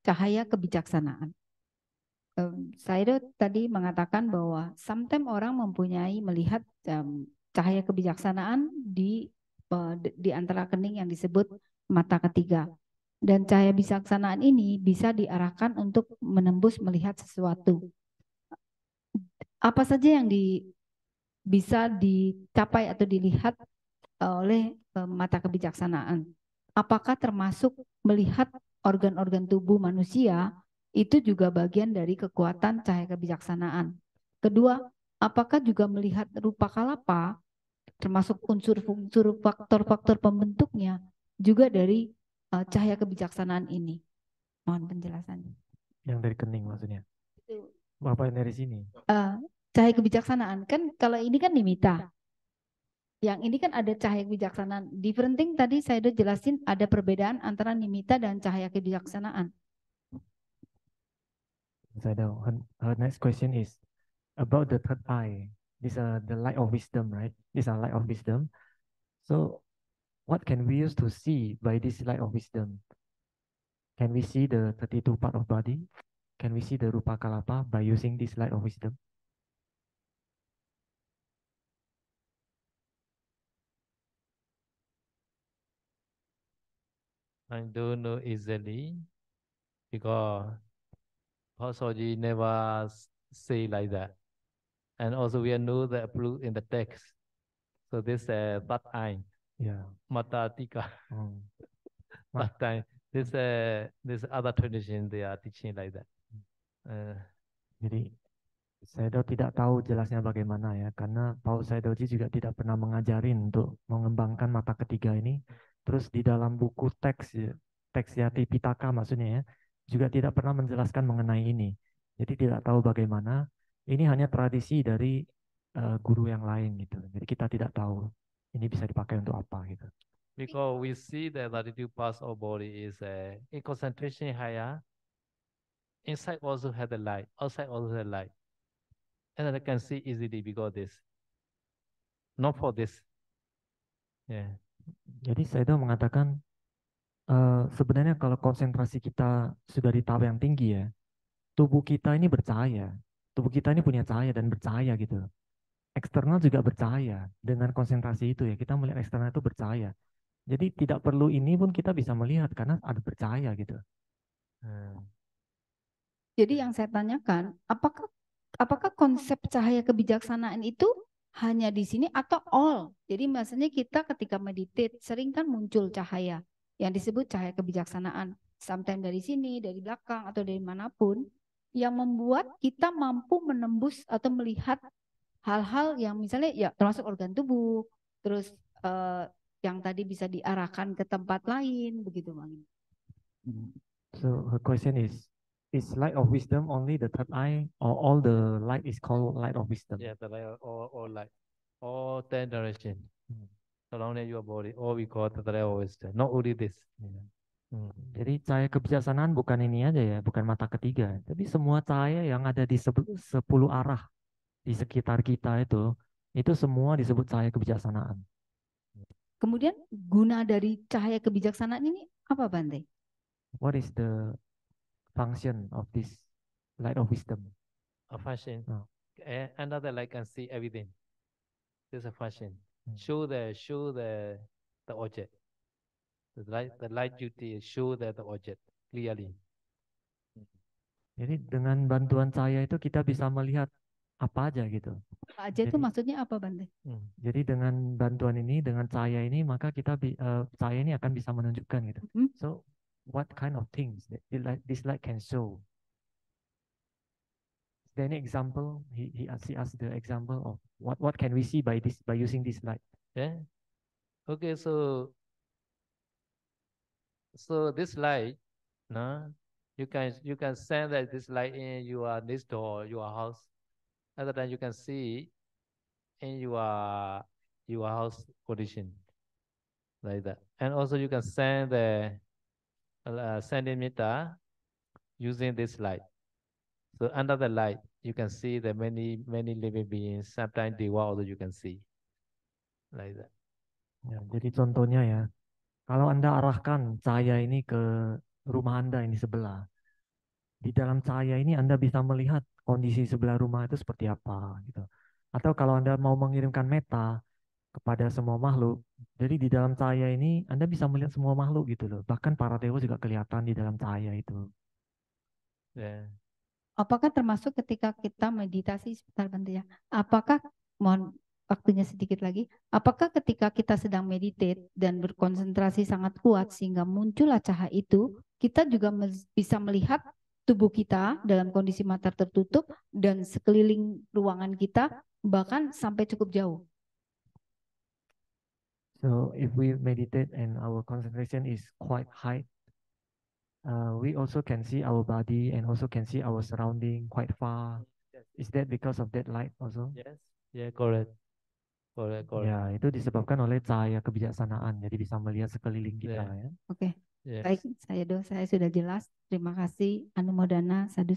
cahaya kebijaksanaan. Saya tadi mengatakan bahwa sometimes orang melihat cahaya kebijaksanaan di antara kening yang disebut mata ketiga. Dan cahaya kebijaksanaan ini bisa diarahkan untuk menembus melihat sesuatu. Apa saja yang bisa dicapai atau dilihat oleh mata kebijaksanaan? Apakah termasuk melihat organ-organ tubuh manusia? Itu juga bagian dari kekuatan cahaya kebijaksanaan. Kedua, apakah juga melihat rupa kalapa, termasuk unsur-unsur faktor-faktor pembentuknya, juga dari cahaya kebijaksanaan ini? Mohon penjelasannya. Yang dari kening maksudnya? Apa yang dari sini? Cahaya kebijaksanaan, kan kalau ini kan nimitta. Yang ini kan ada cahaya kebijaksanaan. Different thing tadi saya udah jelasin ada perbedaan antara nimitta dan cahaya kebijaksanaan. Her next question is about the third eye. These are the light of wisdom, right? These are light of wisdom. So what can we use to see by this light of wisdom? Can we see the 32 part of body? Can we see the rupa kalapa by using this light of wisdom? I don't know easily because Pasoji never say like that. And also we know the approved in the text. So this third eye, Ya. Mata Tika. Ma- Third eye. This other tradition they are teaching like that. Jadi Sayadaw tidak tahu jelasnya bagaimana ya, karena Paus Sayadawji juga tidak pernah mengajarin untuk mengembangkan mata ketiga ini. Terus di dalam buku teks Yati Pitaka maksudnya ya, juga tidak pernah menjelaskan mengenai ini. Jadi tidak tahu bagaimana. Ini hanya tradisi dari guru yang lain gitu. Jadi kita tidak tahu ini bisa dipakai untuk apa gitu. Because we see that 32 parts of body is in concentration higher. Inside also has the light. Outside also has light. And I can see easily because this. Not for this. Yeah. Jadi Sayadaw mengatakan sebenarnya kalau konsentrasi kita sudah di tahap yang tinggi ya, tubuh kita ini bercahaya. Tubuh kita ini punya cahaya dan bercahaya gitu. Eksternal juga bercahaya. Dengan konsentrasi itu ya, kita melihat eksternal itu bercahaya. Jadi tidak perlu ini pun kita bisa melihat karena ada bercahaya gitu. Jadi yang saya tanyakan, apakah konsep cahaya kebijaksanaan itu hanya di sini atau all? Jadi maksudnya kita ketika meditate sering kan muncul cahaya yang disebut cahaya kebijaksanaan. Sometimes dari sini, dari belakang atau dari manapun yang membuat kita mampu menembus atau melihat hal-hal yang misalnya ya termasuk organ tubuh, terus yang tadi bisa diarahkan ke tempat lain begitu Bang. So her question is light of wisdom only the third eye or all the light is called light of wisdom? Yeah, the light all light. All 10 direction. Surrounding your body. All we call the light of wisdom. Not only this. Jadi cahaya kebijaksanaan bukan ini aja ya, bukan mata ketiga, tapi semua cahaya yang ada di 10 arah di sekitar kita itu semua disebut cahaya kebijaksanaan. Kemudian guna dari cahaya kebijaksanaan ini apa Bante? What is the function of this light of wisdom? A function. Another light can see everything. This is a function. Show the object. The light duty is show the object clearly. Jadi dengan bantuan cahaya itu kita bisa melihat apa aja gitu. Apa aja itu maksudnya apa Bante? Jadi dengan bantuan ini, dengan cahaya ini, maka kita cahaya ini akan bisa menunjukkan gitu. So what kind of things that this light can show? Is there any example? He asked the example of what can we see by using this light? Yeah. Okay, so this light, no, you can send that this light in your next door, your house. Other than you can see in your house condition like that. And also you can send the sending meter using this light. So under the light, you can see the many living beings. Sometimes the world you can see like that. Ya, jadi contohnya ya, kalau Anda arahkan cahaya ini ke rumah Anda ini sebelah, di dalam cahaya ini Anda bisa melihat kondisi sebelah rumah itu seperti apa gitu. Atau kalau Anda mau mengirimkan meta kepada semua makhluk, jadi di dalam cahaya ini Anda bisa melihat semua makhluk gitu loh. Bahkan para dewa juga kelihatan di dalam cahaya itu. Yeah. Apakah termasuk ketika kita meditasi sebentar Bante ya? Apakah mohon waktunya sedikit lagi. Apakah ketika kita sedang meditate dan berkonsentrasi sangat kuat sehingga muncullah cahaya itu, kita juga bisa melihat tubuh kita dalam kondisi mata tertutup dan sekeliling ruangan kita bahkan sampai cukup jauh. So if we meditate and our concentration is quite high, we also can see our body and also can see our surrounding quite far. Is that because of that light also? Yes. Yeah, correct. Correct. Ya, itu disebabkan oleh cahaya kebijaksanaan. Jadi bisa melihat sekeliling kita ya. Oke. Yes. Baik, saya sudah jelas. Terima kasih. Anumodana, sadu.